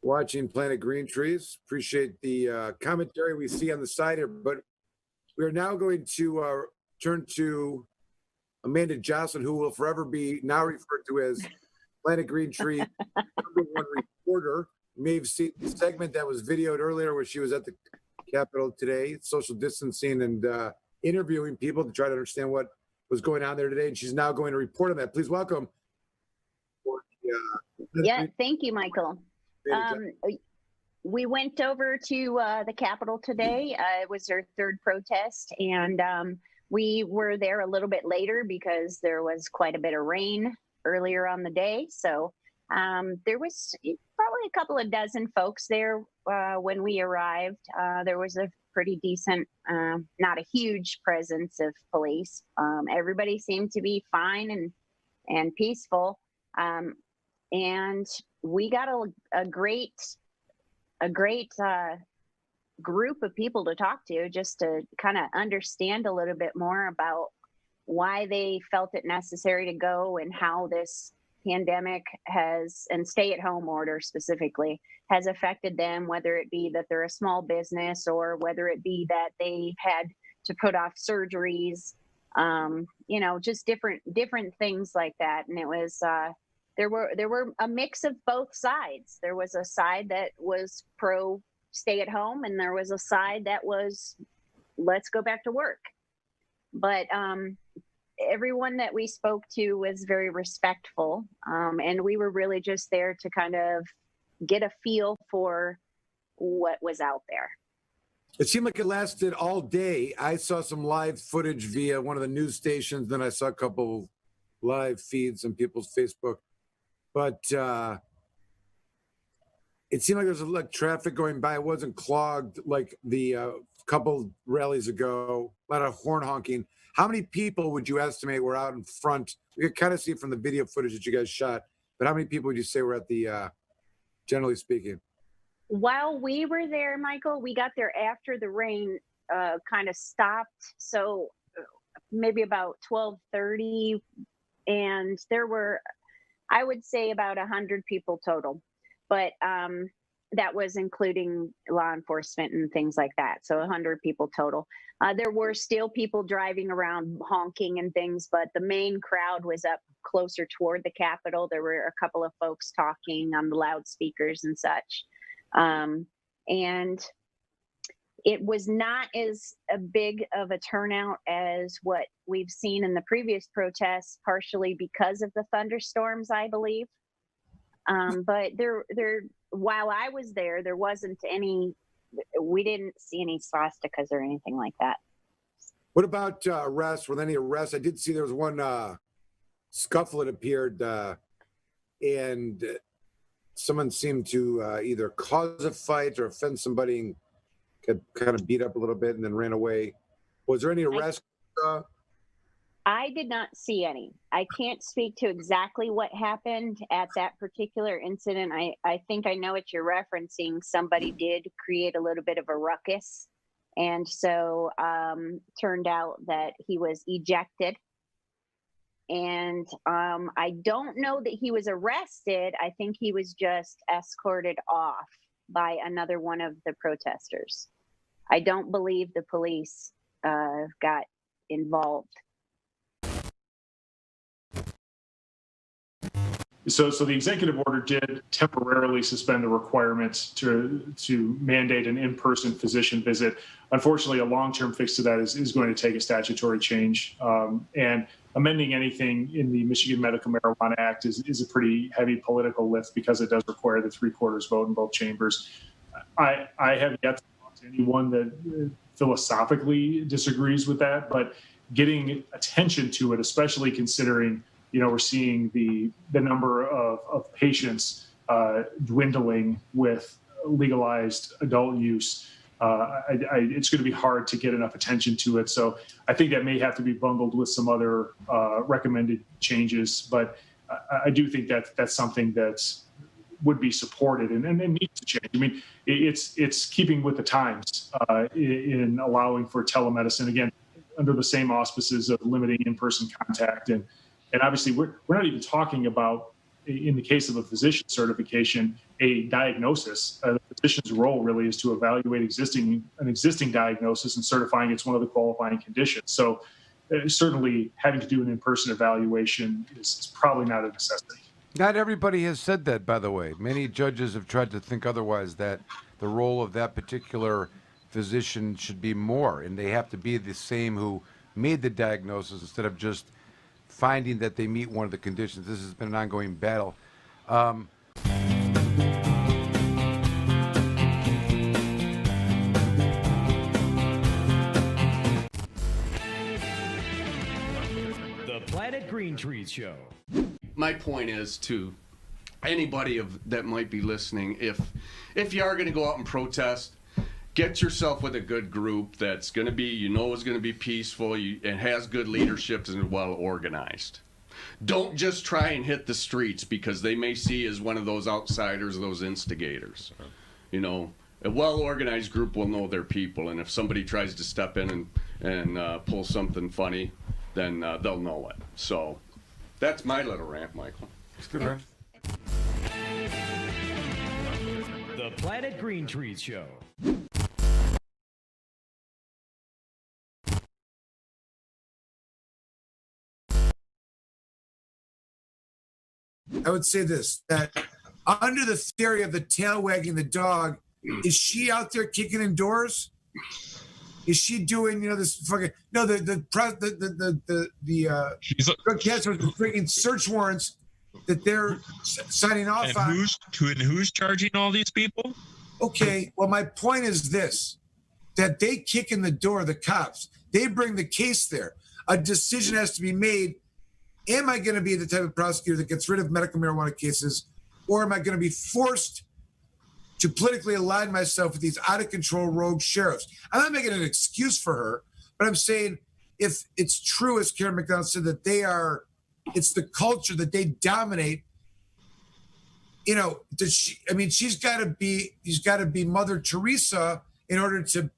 watching Planet Green Trees. Appreciate the commentary we see on the side here, but we are now going to turn to Amanda Jocelyn, who will forever be now referred to as Planet Green Trees #1 reporter. You may have seen the segment that was videoed earlier where she was at the Capitol today, social distancing and interviewing people to try to understand what was going on there today. And she's now going to report on that. Please welcome. Yeah, thank you, Michael. We went over to the Capitol today. It was our third protest, and we were there a little bit later because there was quite a bit of rain earlier on the day. So there was probably a couple of dozen folks there when we arrived. There was a pretty decent, not a huge presence of police. Everybody seemed to be fine and peaceful. And we got a great group of people to talk to, just to kind of understand a little bit more about why they felt it necessary to go and how this pandemic has, and stay-at-home order specifically, has affected them, whether it be that they're a small business or whether it be that they had to put off surgeries, just different things like that. And it was there were a mix of both sides. There was a side that was pro stay at home, and there was a side that was let's go back to work. But everyone that we spoke to was very respectful, and we were really just there to kind of get a feel for what was out there. It seemed like it lasted all day. I saw some live footage via one of the news stations. Then I saw a couple live feeds on people's Facebook. But it seemed like there was like traffic going by. It wasn't clogged like the couple rallies ago. A lot of horn honking. How many people would you estimate were out in front? We could kind of see it from the video footage that you guys shot. But how many people would you say were at the, generally speaking? While we were there, Michael, we got there after the rain kind of stopped. So maybe about 12:30, and there were, I would say, about 100 people total, but that was including law enforcement and things like that. So 100 people total. There were still people driving around honking and things, but the main crowd was up closer toward the Capitol. There were a couple of folks talking on the loudspeakers and such. And it was not as a big of a turnout as what we've seen in the previous protests, partially because of the thunderstorms, I believe. But while I was there, there wasn't any, we didn't see any swastikas or anything like that. What about arrests? Were there any arrests? I did see there was one scuffle that appeared, and someone seemed to either cause a fight or offend somebody and got kind of beat up a little bit and then ran away. Was there any arrests? I did not see any. I can't speak to exactly what happened at that particular incident. I think I know what you're referencing. Somebody did create a little bit of a ruckus. And so turned out that he was ejected. And I don't know that he was arrested. I think he was just escorted off by another one of the protesters. I don't believe the police got involved. So the executive order did temporarily suspend the requirements to mandate an in-person physician visit. Unfortunately, a long-term fix to that is going to take a statutory change. And amending anything in the Michigan Medical Marijuana Act is a pretty heavy political lift because it does require the 3/4 vote in both chambers. I have yet to talk to anyone that philosophically disagrees with that, but getting attention to it, especially considering we're seeing the number of patients dwindling with legalized adult use. It's going to be hard to get enough attention to it. So I think that may have to be bundled with some other recommended changes. But I do think that that's something that would be supported and needs to change. I mean, it's keeping with the times in allowing for telemedicine, again, under the same auspices of limiting in-person contact. And obviously, we're not even talking about, in the case of a physician certification, a diagnosis. The physician's role really is to evaluate an existing diagnosis and certifying it's one of the qualifying conditions. So certainly having to do an in-person evaluation is probably not a necessity. Not everybody has said that, by the way. Many judges have tried to think otherwise, that the role of that particular physician should be more, and they have to be the same who made the diagnosis instead of just finding that they meet one of the conditions. This has been an ongoing battle. The Planet Green Trees Show. My point is to anybody that might be listening, if you are going to go out and protest, get yourself with a good group that's going to be, is going to be peaceful and has good leadership and is well organized. Don't just try and hit the streets because they may see you as one of those outsiders, those instigators. A well-organized group will know their people, and if somebody tries to step in and pull something funny, then they'll know it. So that's my little rant, Michael. It's good, rant. The Planet Green Trees Show. I would say this, that under the theory of the tail wagging the dog, is she out there kicking in doors? Is she doing, this fucking, no, the drug cancer was bringing search warrants that they're signing off on. Who's charging all these people? Okay, well, my point is this, that they kick in the door, the cops, they bring the case there. A decision has to be made. Am I going to be the type of prosecutor that gets rid of medical marijuana cases, or am I going to be forced to politically align myself with these out-of-control rogue sheriffs? I'm not making an excuse for her, but I'm saying if it's true, as Karen McDonald said, that it's the culture that they dominate. She's got to be Mother Teresa in order to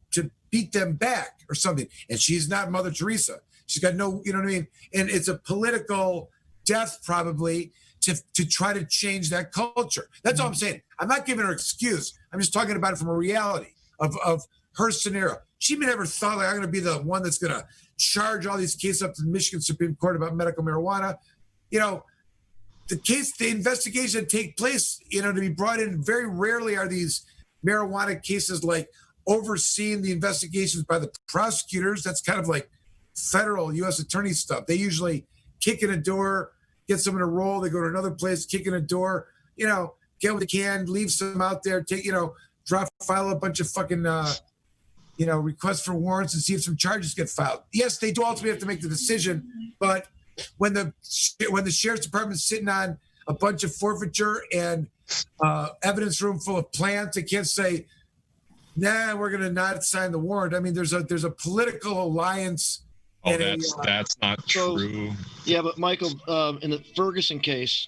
beat them back or something. And she's not Mother Teresa. She's got no, you know what I mean? And it's a political death probably to try to change that culture. That's all I'm saying. I'm not giving her excuse. I'm just talking about it from a reality of her scenario. She may never thought, like, I'm going to be the one that's going to charge all these cases up to the Michigan Supreme Court about medical marijuana. You know, the investigation that take place, you know, to be brought in, very rarely are these marijuana cases like overseeing the investigations by the prosecutors. That's kind of like federal U.S. attorney stuff. They usually kick in a door, get someone to roll, they go to another place, kick in a door, you know, get what they can, leave some out there, take, you know, file a bunch of fucking, you know, requests for warrants and see if some charges get filed. Yes, they do ultimately have to make the decision, but when the sheriff's department's sitting on a bunch of forfeiture and evidence room full of plants, they can't say, nah, we're going to not sign the warrant. I mean, there's a political alliance. Oh, that's not true. Yeah, but Michael, in the Ferguson case,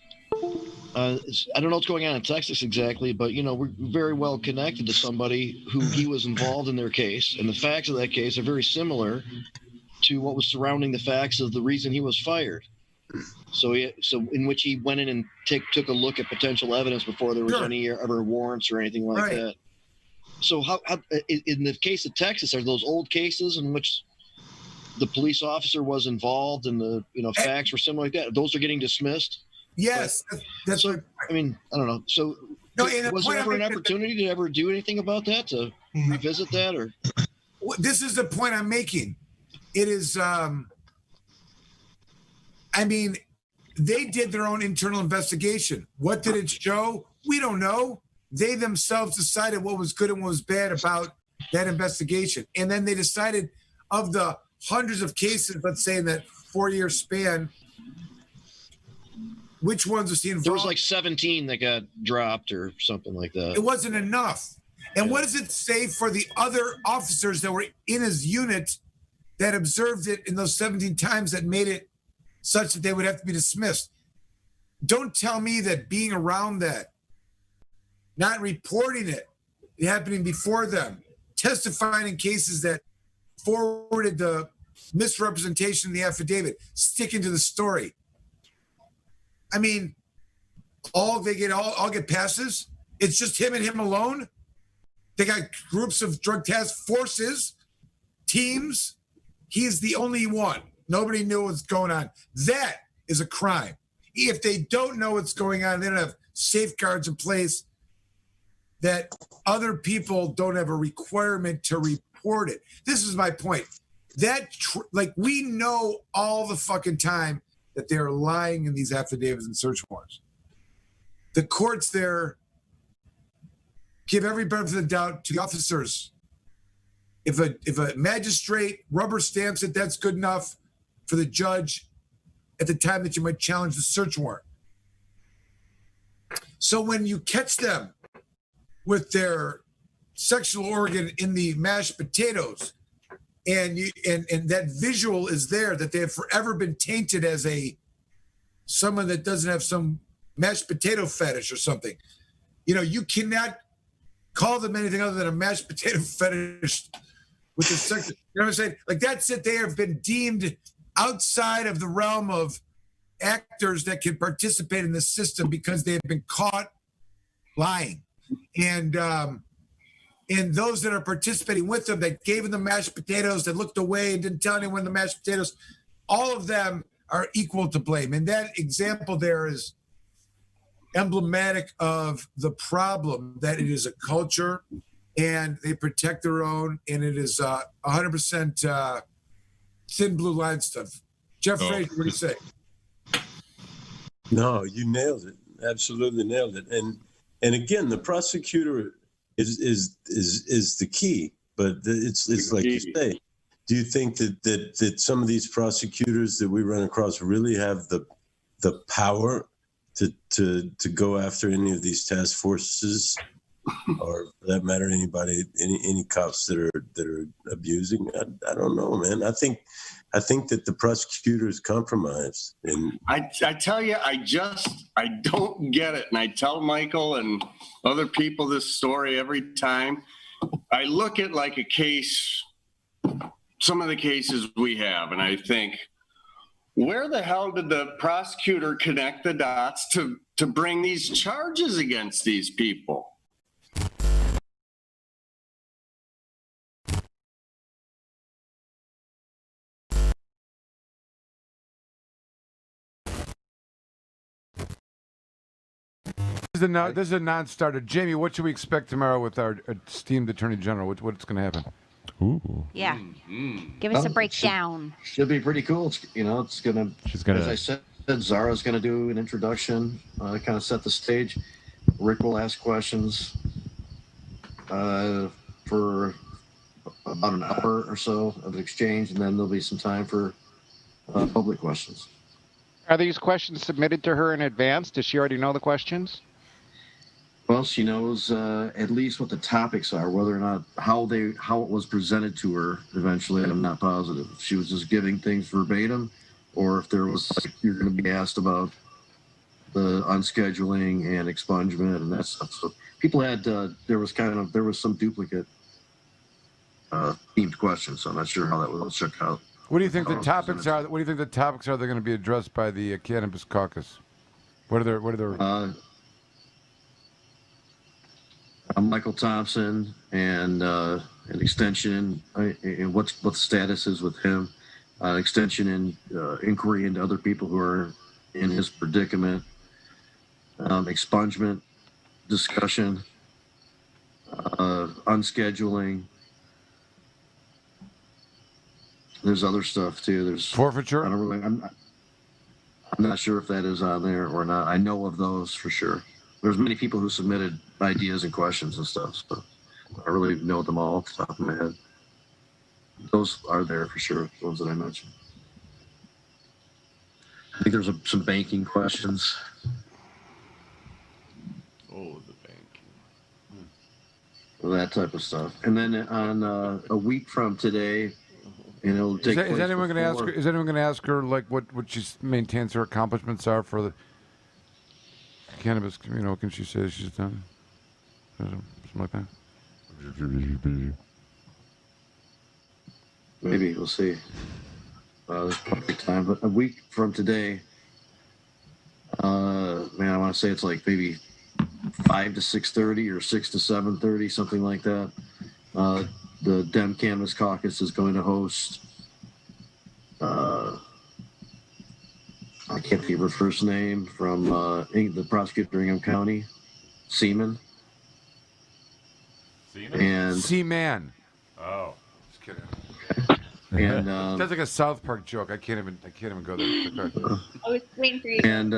I don't know what's going on in Texas exactly, but, you know, we're very well connected to somebody who he was involved in their case. And the facts of that case are very similar to what was surrounding the facts of the reason he was fired. So in which he went in and took a look at potential evidence before there was any ever warrants or anything like that. So how in the case of Texas, are those old cases in which the police officer was involved and the facts were similar like that? Those are getting dismissed. Yes, that's what I mean. I don't know. So was there ever an opportunity to ever do anything about that, to revisit that, or? This is the point I'm making. It is. I mean, they did their own internal investigation. What did it show? We don't know. They themselves decided what was good and what was bad about that investigation, and then they decided of the hundreds of cases, let's say in that 4-year span, which ones was he involved? There was like 17 that got dropped or something like that. It wasn't enough. And what does it say for the other officers that were in his unit that observed it in those 17 times that made it such that they would have to be dismissed? Don't tell me that being around that, not reporting it happening before them, testifying in cases that forwarded the misrepresentation in the affidavit, sticking to the story. I mean, all get passes. It's just him and him alone. They got groups of drug task forces, teams. He's the only one. Nobody knew what's going on. That is a crime. If they don't know what's going on, they don't have safeguards in place, that other people don't have a requirement to report it. This is my point. We know all the fucking time that they're lying in these affidavits and search warrants. The courts there give every benefit of the doubt to the officers. If a magistrate rubber stamps it, that's good enough for the judge at the time that you might challenge the search warrant. So when you catch them with their sexual organ in the mashed potatoes, and that visual is there, that they have forever been tainted as someone that doesn't have some mashed potato fetish or something. You cannot call them anything other than a mashed potato fetish with the sex. You know what I'm saying? Like, that's it. They have been deemed outside of the realm of actors that can participate in the system because they have been caught lying. And those that are participating with them, that gave them the mashed potatoes, that looked away and didn't tell anyone the mashed potatoes, all of them are equal to blame. And that example there is emblematic of the problem, that it is a culture and they protect their own, and it is 100% thin blue line stuff. Jeff Frazier, what do you say? No, you nailed it. Absolutely nailed it. And again, the prosecutor is the key, but it's like you say. Do you think that some of these prosecutors that we run across really have the power to go after any of these task forces, or for that matter, any cops that are abusing? I don't know, man. I think that the prosecutor is compromised. And I tell you, I don't get it. And I tell Michael and other people this story every time. I look at like a case some of the cases we have, and I think, where the hell did the prosecutor connect the dots to bring these charges against these people? This is a non-starter. Jamie, what should we expect tomorrow with our esteemed Attorney General? What's going to happen? Ooh. Yeah. Give us a breakdown. Should be pretty cool. It's gonna. She's gonna. As I said, Zara's gonna do an introduction, kind of set the stage. Rick will ask questions for about an hour or so of exchange, and then there'll be some time for public questions. Are these questions submitted to her in advance? Does she already know the questions? Well, she knows at least what the topics are, whether or not how it was presented to her. Eventually, I'm not positive. If she was just giving things verbatim, or if there was like you're going to be asked about the unscheduling and expungement and that stuff. So people had there was some duplicate themed questions. So I'm not sure how that will check out. What do you think the topics are? What do you think the topics are that are going to be addressed by the Cannabis Caucus? What are their Michael Thompson and an extension and what the status is with him, extension and inquiry into other people who are in his predicament, expungement discussion, unscheduling. There's other stuff too. There's forfeiture. I'm not sure if that is on there or not. I know of those for sure. There's many people who submitted ideas and questions and stuff, so I really know them all off the top of my head. Those are there for sure, the ones that I mentioned. I think there's some banking questions. Oh, the banking. That type of stuff. And then on a week from today, and it'll take place. Is anyone going to ask her? Is anyone going to ask her like what she maintains her accomplishments are for the cannabis? Can she say she's done something like that? Maybe we'll see. There's plenty of time, but a week from today, I want to say it's like maybe 5 to 6:30 or 6 to 7:30, something like that. The Dem Cannabis Caucus is going to host. I can't think of her first name from the prosecutor in Ingham County, Seaman. And Seaman. Oh, just kidding. And sounds like a South Park joke. I can't even go there. I was waiting for you. And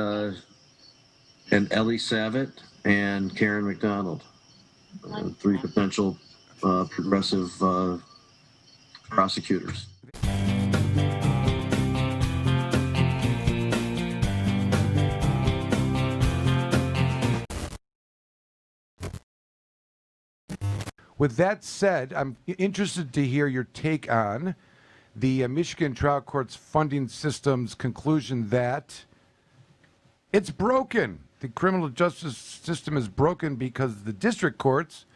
Ellie Savitt and Karen McDonald, 3 potential progressive prosecutors. With that said, I'm interested to hear your take on the Michigan trial court's funding system's conclusion that it's broken. The criminal justice system is broken because the district courts,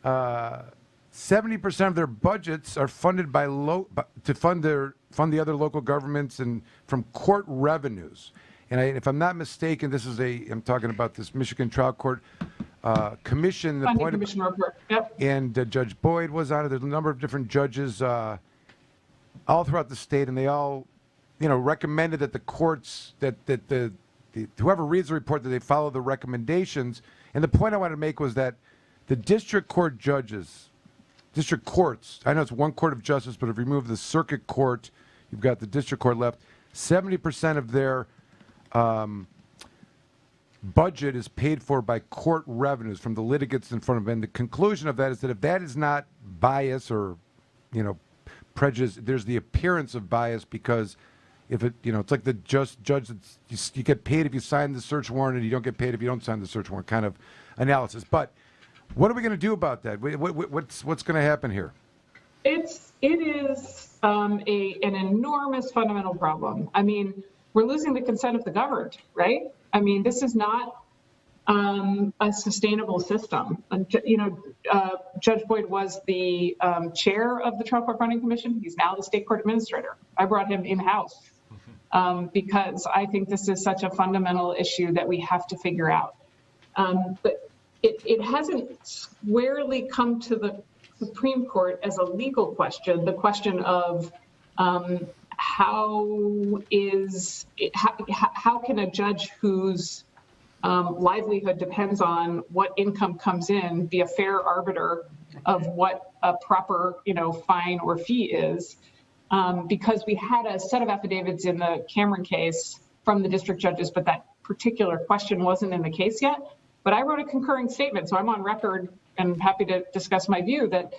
70% of their budgets are funded by to fund the other local governments and from court revenues. And if I'm not mistaken, I'm talking about this Michigan trial court commission. The Funding commission report. Yep. And Judge Boyd was on it. There's a number of different judges all throughout the state, and they all, recommended that the courts, that the whoever reads the report, that they follow the recommendations. And the point I wanted to make was that the district courts, I know it's one court of justice, but if you remove the circuit court, you've got the district court left, 70% of their budget is paid for by court revenues from the litigants in front of them. And the conclusion of that is that if that is not bias or, prejudice, there's the appearance of bias, because if it, it's like the judge that you get paid if you sign the search warrant and you don't get paid if you don't sign the search warrant kind of analysis. But what are we going to do about that? What's going to happen here? It is an enormous fundamental problem. I mean, we're losing the consent of the governed, right? I mean, this is not a sustainable system. Judge Boyd was the chair of the Trial Court Funding Commission. He's now the state court administrator. I brought him in-house because I think this is such a fundamental issue that we have to figure out. But it hasn't squarely come to the Supreme Court as a legal question, the question of how can a judge whose livelihood depends on what income comes in be a fair arbiter of what a proper, fine or fee is? Because we had a set of affidavits in the Cameron case from the district judges, but that particular question wasn't in the case yet. But I wrote a concurring statement, so I'm on record and happy to discuss my view that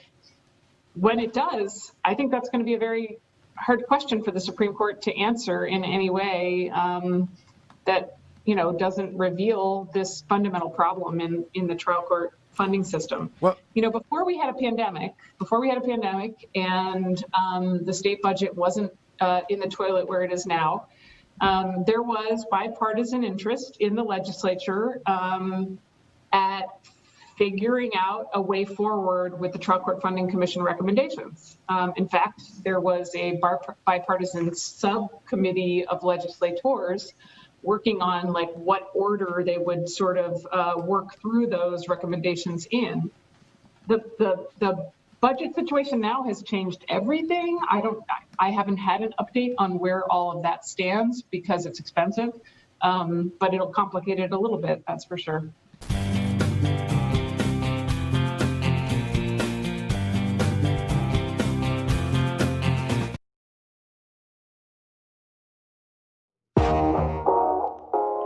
when it does, I think that's going to be a very hard question for the Supreme Court to answer in any way that doesn't reveal this fundamental problem in the trial court funding system. Well, before we had a pandemic, and the state budget wasn't in the toilet where it is now, there was bipartisan interest in the legislature at figuring out a way forward with the Trial Court Funding Commission recommendations. In fact, there was a bipartisan subcommittee of legislators working on what order they would sort of work through those recommendations in. The budget situation now has changed everything. I haven't had an update on where all of that stands because it's expensive, but it'll complicate it a little bit, that's for sure.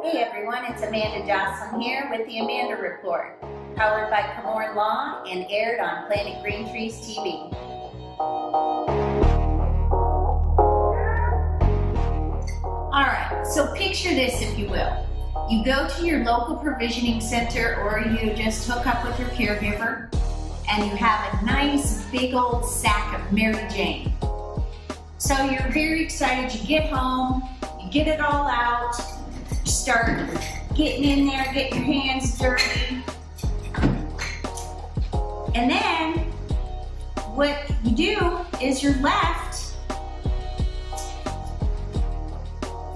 Hey everyone, it's Amanda Jocelyn here with the Amanda Report, powered by Comorn Law and aired on Planet Green Trees TV. Alright, so picture this if you will. You go to your local provisioning center or you just hook up with your caregiver and you have a nice big old sack of Mary Jane. So you're very excited, you get home, you get it all out, start getting in there, getting your hands dirty. And then what you do is you're left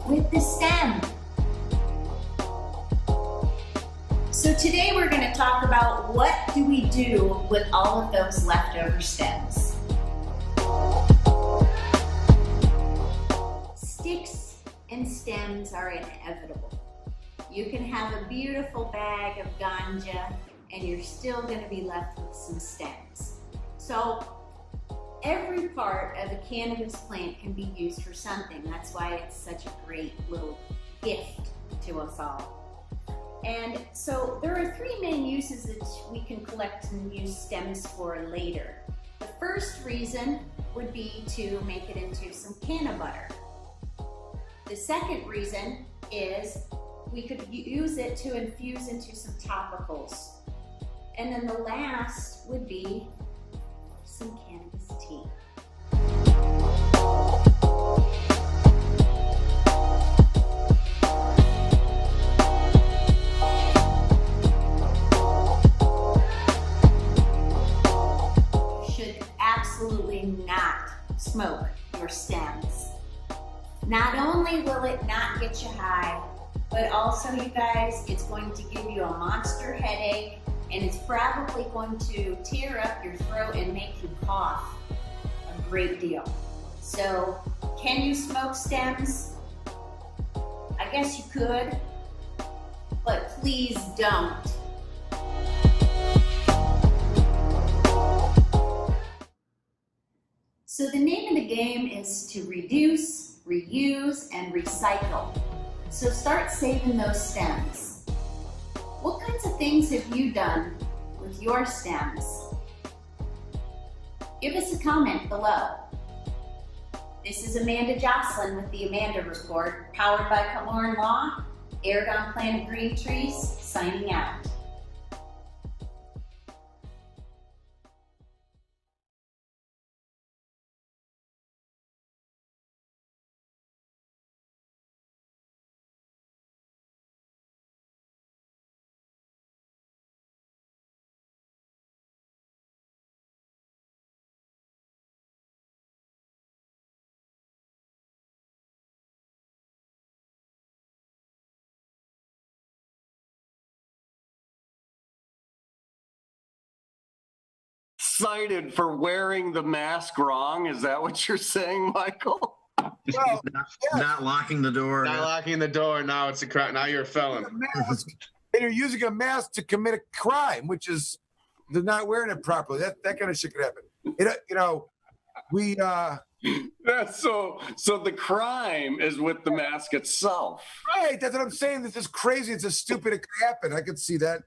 with the stem. So today we're going to talk about what do we do with all of those leftover stems. Sticks and stems are inevitable. You can have a beautiful bag of ganja and you're still going to be left with some stems. So every part of a cannabis plant can be used for something. That's why it's such a great little gift to us all. And so there are three main uses that we can collect and use stems for later. The first reason would be to make it into some canna butter. The second reason is we could use it to infuse into some topicals. And then the last would be some cannabis tea. You should absolutely not smoke your stems. Not only will it not get you high, but also, you guys, it's going to give you a monster headache, and it's probably going to tear up your throat and make you cough a great deal. So, can you smoke stems? I guess you could, but please don't. So the name of the game is to reduce, reuse, and recycle. So start saving those stems. What kinds of things have you done with your stems? Give us a comment below. This is Amanda Jocelyn with the Amanda Report, powered by Comorn Law, aired on Planet Green Trees, signing out. cited for wearing the mask wrong. Is that what you're saying, Michael? Well, not locking the door. Not locking the door. Now it's a crime. Now you're a felon. And you're using a mask to commit a crime, which is they're not wearing it properly. That kind of shit could happen. That's so the crime is with the mask itself. Right. That's what I'm saying. This is crazy. It's a stupid. It could happen. I could see that.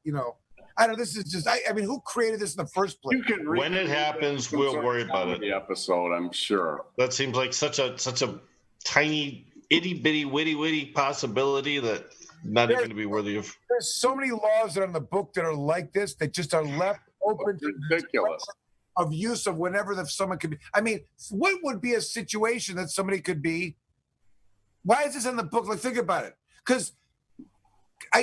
I don't know. This is just. I mean, who created this in the first place? When it happens, we'll worry about it. The episode, I'm sure. That seems like such a tiny, itty bitty, witty possibility that not even to be worthy of. There's so many laws that are in the book that are like this that just are left open to ridiculous of use of whenever someone could be. I mean, what would be a situation that somebody could be? Why is this in the book? Like, think about it. Because, you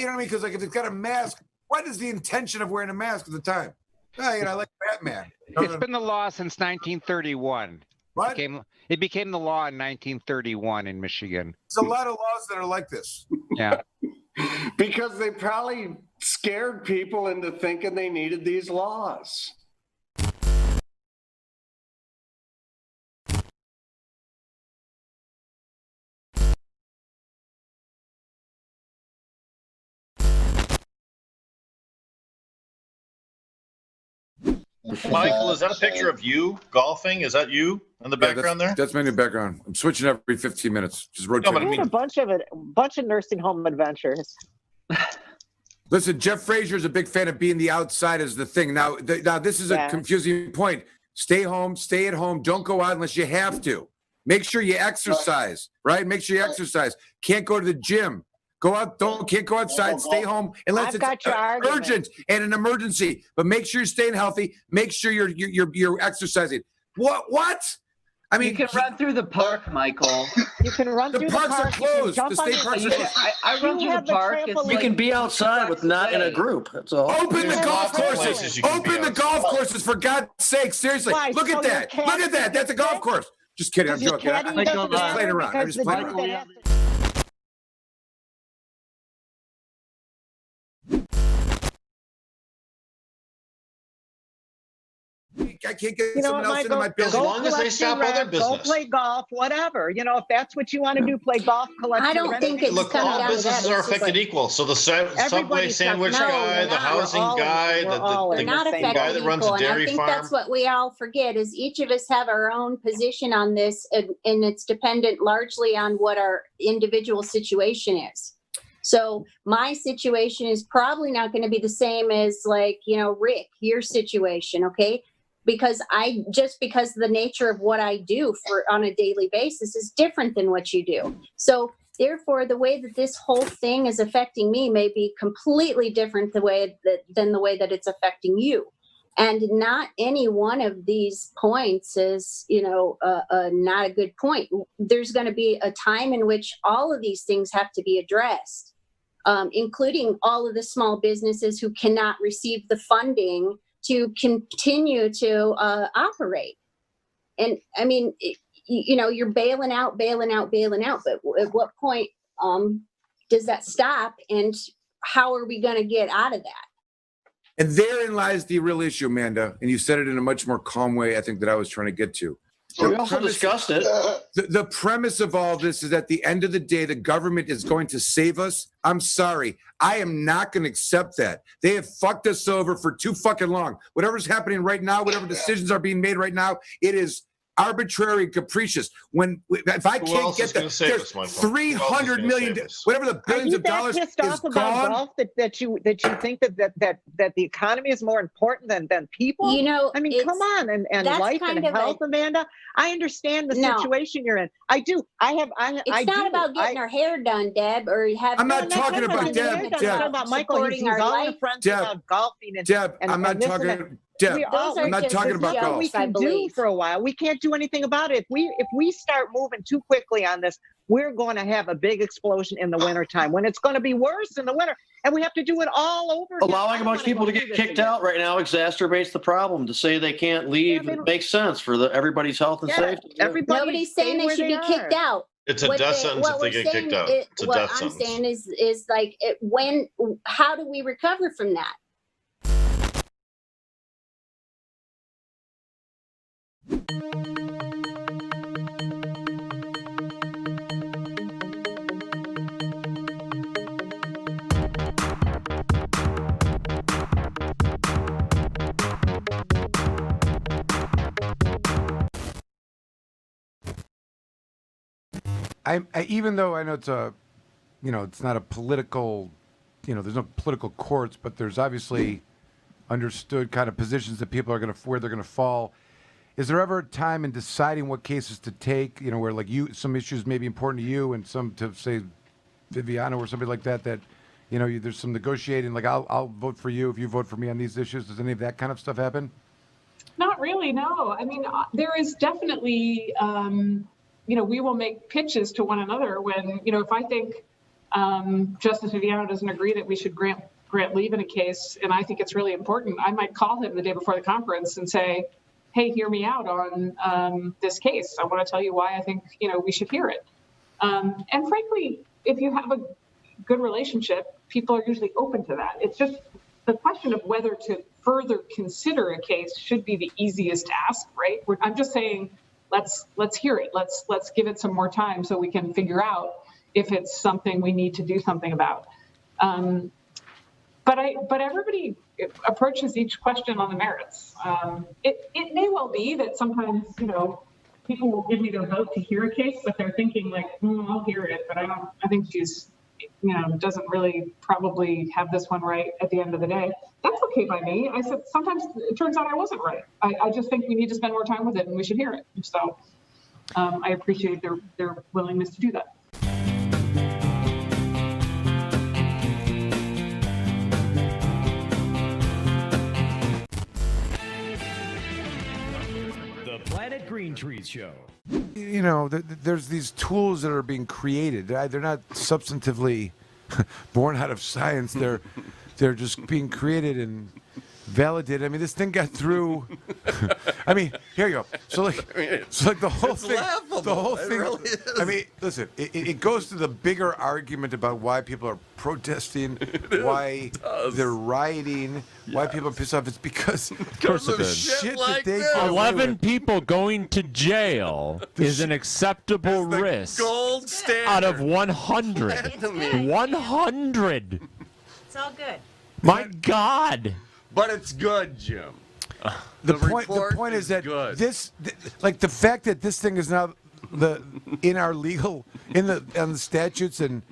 know what I mean? Because like if it's got a mask, what is the intention of wearing a mask at the time? I like Batman. It's been the law since 1931. What? It became the law in 1931 in Michigan. There's a lot of laws that are like this. Yeah. Because they probably scared people into thinking they needed these laws. Michael, is that a picture of you golfing? Is that you in the background there? That's my new background. I'm switching every 15 minutes. Just rotating. I had a bunch of nursing home adventures. Listen, Jeff Frazier is a big fan of being the outside is the thing. Now this is a confusing point. Stay home, stay at home. Don't go out unless you have to. Make sure you exercise, right? Make sure you exercise. Can't go to the gym. Go out, can't go outside, stay home unless it's urgent and an emergency. But make sure you're staying healthy. Make sure you're exercising. What? I mean, you can run through the park, Michael. You can run through the park. The parks are closed. The state parks are closed. I run through the park. You can be outside with not in a group. That's all. Open the golf courses. Open the golf courses for God's sake. Seriously, look at that. Look at that. That's a golf course. Just kidding. I'm joking. I'm just playing around. I'm just playing around. I can't get someone else into my business. As long as they stop other business. Go play golf, whatever. If that's what you want to do, play golf, collect. I don't think it's Look, all businesses are affected equal. So the Subway sandwich guy, the housing guy, the guy that runs a dairy farm. I think that's what we all forget is each of us have our own position on this, and it's dependent largely on what our individual situation is. So my situation is probably not going to be the same as Rick, your situation, okay? Because the nature of what I do on a daily basis is different than what you do. So therefore, the way that this whole thing is affecting me may be completely different than the way that it's affecting you. And not any one of these points is, not a good point. There's going to be a time in which all of these things have to be addressed, including all of the small businesses who cannot receive the funding to continue to operate. And I mean, you're bailing out. But at what point does that stop? And how are we going to get out of that? And therein lies the real issue, Amanda. And you said it in a much more calm way, I think, that I was trying to get to. We also discussed it. The premise of all this is at the end of the day, the government is going to save us. I'm sorry. I am not going to accept that. They have fucked us over for too fucking long. Whatever's happening right now, whatever decisions are being made right now, it is arbitrary and capricious. If I can't get that, there's 300 million, whatever the billions of dollars is gone. Golf that you think that the economy is more important than people? I mean, come on, and life and health, Amanda. I understand the situation you're in. I do. It's not about getting our hair done, Deb, or having. I'm not talking about Deb. I'm talking about Michael. He's all your friends about golfing and Deb. I'm not talking. Deb, I'm not talking about golf. We can do for a while. We can't do anything about it. If we start moving too quickly on this, we're going to have a big explosion in the wintertime when it's going to be worse in the winter. And we have to do it all over. Allowing a bunch of people to get kicked out right now exacerbates the problem. To say they can't leave, it makes sense for everybody's health and safety. Nobody's saying they should be kicked out. It's a death sentence if they get kicked out. It's a death sentence. What I'm saying is like, how do we recover from that? Even though I know it's it's not a political, there's no political courts, but there's obviously understood kind of positions that people are where they're going to fall. Is there ever a time in deciding what cases to take, where like some issues may be important to you and some to say Viviano or somebody like that, there's some negotiating, like I'll vote for you if you vote for me on these issues. Does any of that kind of stuff happen? Not really, no. I mean, there is definitely, we will make pitches to one another when, if I think Justice Viviano doesn't agree that we should grant leave in a case, and I think it's really important, I might call him the day before the conference and say, hey, hear me out on this case. I want to tell you why I think, we should hear it. And frankly, if you have a good relationship, people are usually open to that. It's just the question of whether to further consider a case should be the easiest task, right? I'm just saying, let's hear it. Let's give it some more time so we can figure out if it's something we need to do something about. But everybody approaches each question on the merits. It may well be that sometimes, people will give me their vote to hear a case, but they're thinking like, I'll hear it, but I think she's, doesn't really probably have this one right at the end of the day. That's okay by me. I said, sometimes it turns out I wasn't right. I just think we need to spend more time with it and we should hear it. So I appreciate their willingness to do that. Planet Green Trees Show. There's these tools that are being created. They're not substantively born out of science. They're just being created and validated. I mean, this thing got through. I mean, here you go. So like the whole thing. Laughable. The whole thing. It really is. I mean, listen. It goes to the bigger argument about why people are protesting, why they're rioting, why people are pissed off. It's because of the it. shit like that they this. get away 11 with. people going to jail is an acceptable risk Gold standard. out of 100. 100. It's all good. My God. But it's good, Jim. The point is that good. the fact that this thing is now on the statutes and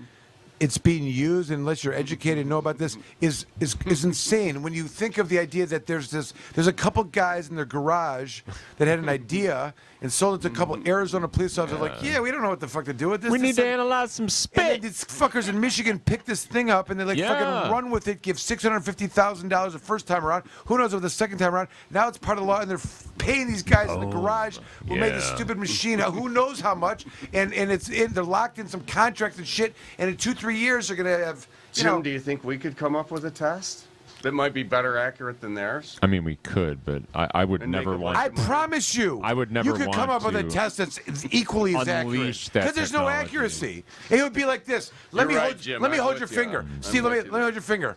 it's being used, unless you're educated and know about this, is insane. When you think of the idea that there's a couple guys in their garage that had an idea and sold it to a couple Arizona police officers, like, we don't know what the fuck to do with this. We need to analyze some And spit. then these fuckers in Michigan pick this thing up and they fucking run with it, give $650,000 the first time around. Who knows what the second time around? Now it's part of the law, and they're paying these guys in the garage who made this stupid machine. Who knows how much? And they're locked in some contracts and shit. And in 2-3 years they're gonna have. Jim, do you think we could come up with a test that might be better accurate than theirs? I mean, we could, but I would And never make a want. I promise you, I would never you could want come up with a to test that's equally as accurate unleash that because there's no technology. accuracy. It would be like this. Let me You're right, hold. Jim. Let me I'm hold with your you. finger, I'm Steve. with Let you. me hold your finger.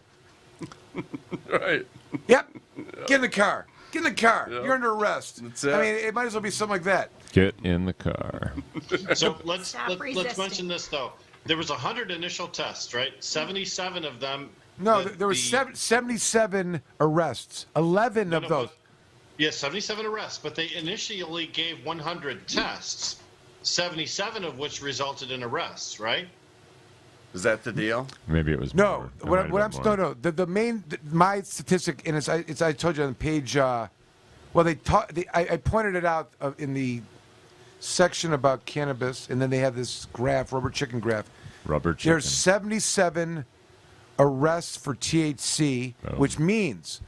Right. Yep. Get in the car. Get in the car. Yep. You're under arrest. That's it. I mean, it might as well be something like that. Get in the car. So let's Stop resisting. mention this though. There was 100 initial tests, right? 77 of them. No, there were 77 arrests. 11 of those. Yes, 77 arrests, but they initially gave 100 tests, 77 of which resulted in arrests, right? Is that the deal? Maybe it was No, more. It might have been more. The main my statistic, and it's I told you on page. I pointed it out in the section about cannabis, and then they have this graph, rubber chicken graph. Rubber chicken. There's 77 arrests for THC, which means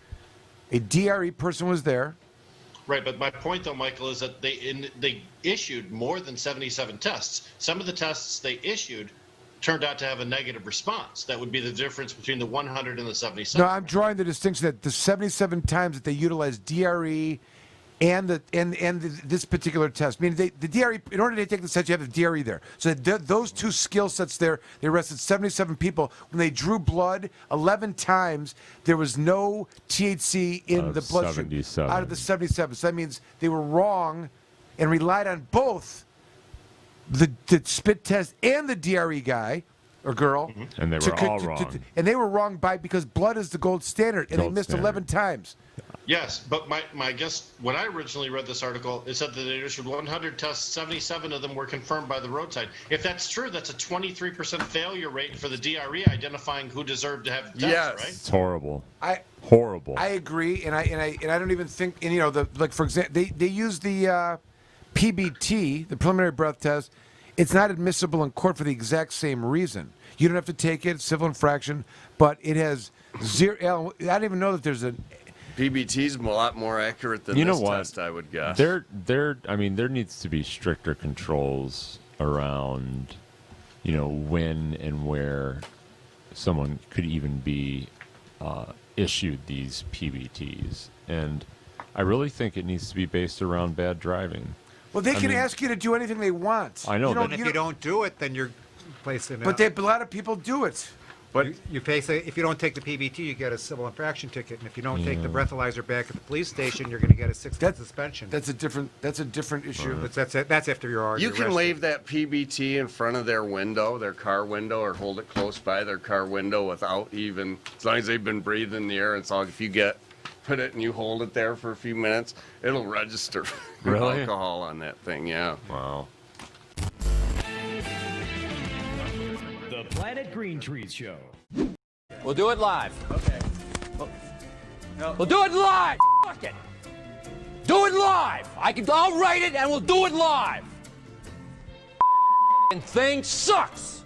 a DRE person was there. Right, but my point though, Michael, is that they issued more than 77 tests. Some of the tests they issued turned out to have a negative response. That would be the difference between the 100 and the 77. No, I'm drawing the distinction that the 77 times that they utilized DRE and this particular test. I mean, the DRE, in order to take the test, you have the DRE there. So those two skill sets there, they arrested 77 people. When they drew blood 11 times, there was no THC in the bloodstream 77. out of the 77. So that means they were wrong and relied on both the spit test and the DRE guy or girl. And they were all wrong. And they were wrong because blood is the gold standard, and they missed 11 times. Yes, but my guess, when I originally read this article, it said that they issued 100 tests, 77 of them were confirmed by the roadside. If that's true, that's a 23% failure rate for the DRE identifying who deserved to have the test, right? It's horrible. Horrible. I agree, and I don't even think. And for example, they use the PBT, the preliminary breath test. It's not admissible in court for the exact same reason. You don't have to take it, civil infraction, but it has zero. I don't even know that there's a. PBT's a lot more accurate than this test, I would guess. I mean, there needs to be stricter controls around, when and where someone could even be issued these PBTs. And I really think it needs to be based around bad driving. Well, they can ask you to do anything they want. I know. And if you don't do it, then you're placing it. But a lot of people do it. But you face if you don't take the PBT, you get a civil infraction ticket, and if you don't take the breathalyzer back at the police station, you're going to get a 6-month suspension. That's a different issue. But that's after you're already You can arrested. leave that PBT in front of their window, their car window, or hold it close by their car window without even, as long as they've been breathing the air. It's all if you put it and you hold it there for a few minutes, it'll register alcohol on that thing. Yeah. Wow. The Planet Green Trees Show. We'll do it live. Okay. We'll do it live. Fuck it. Do it live. I'll write it and we'll do it live. Thing sucks.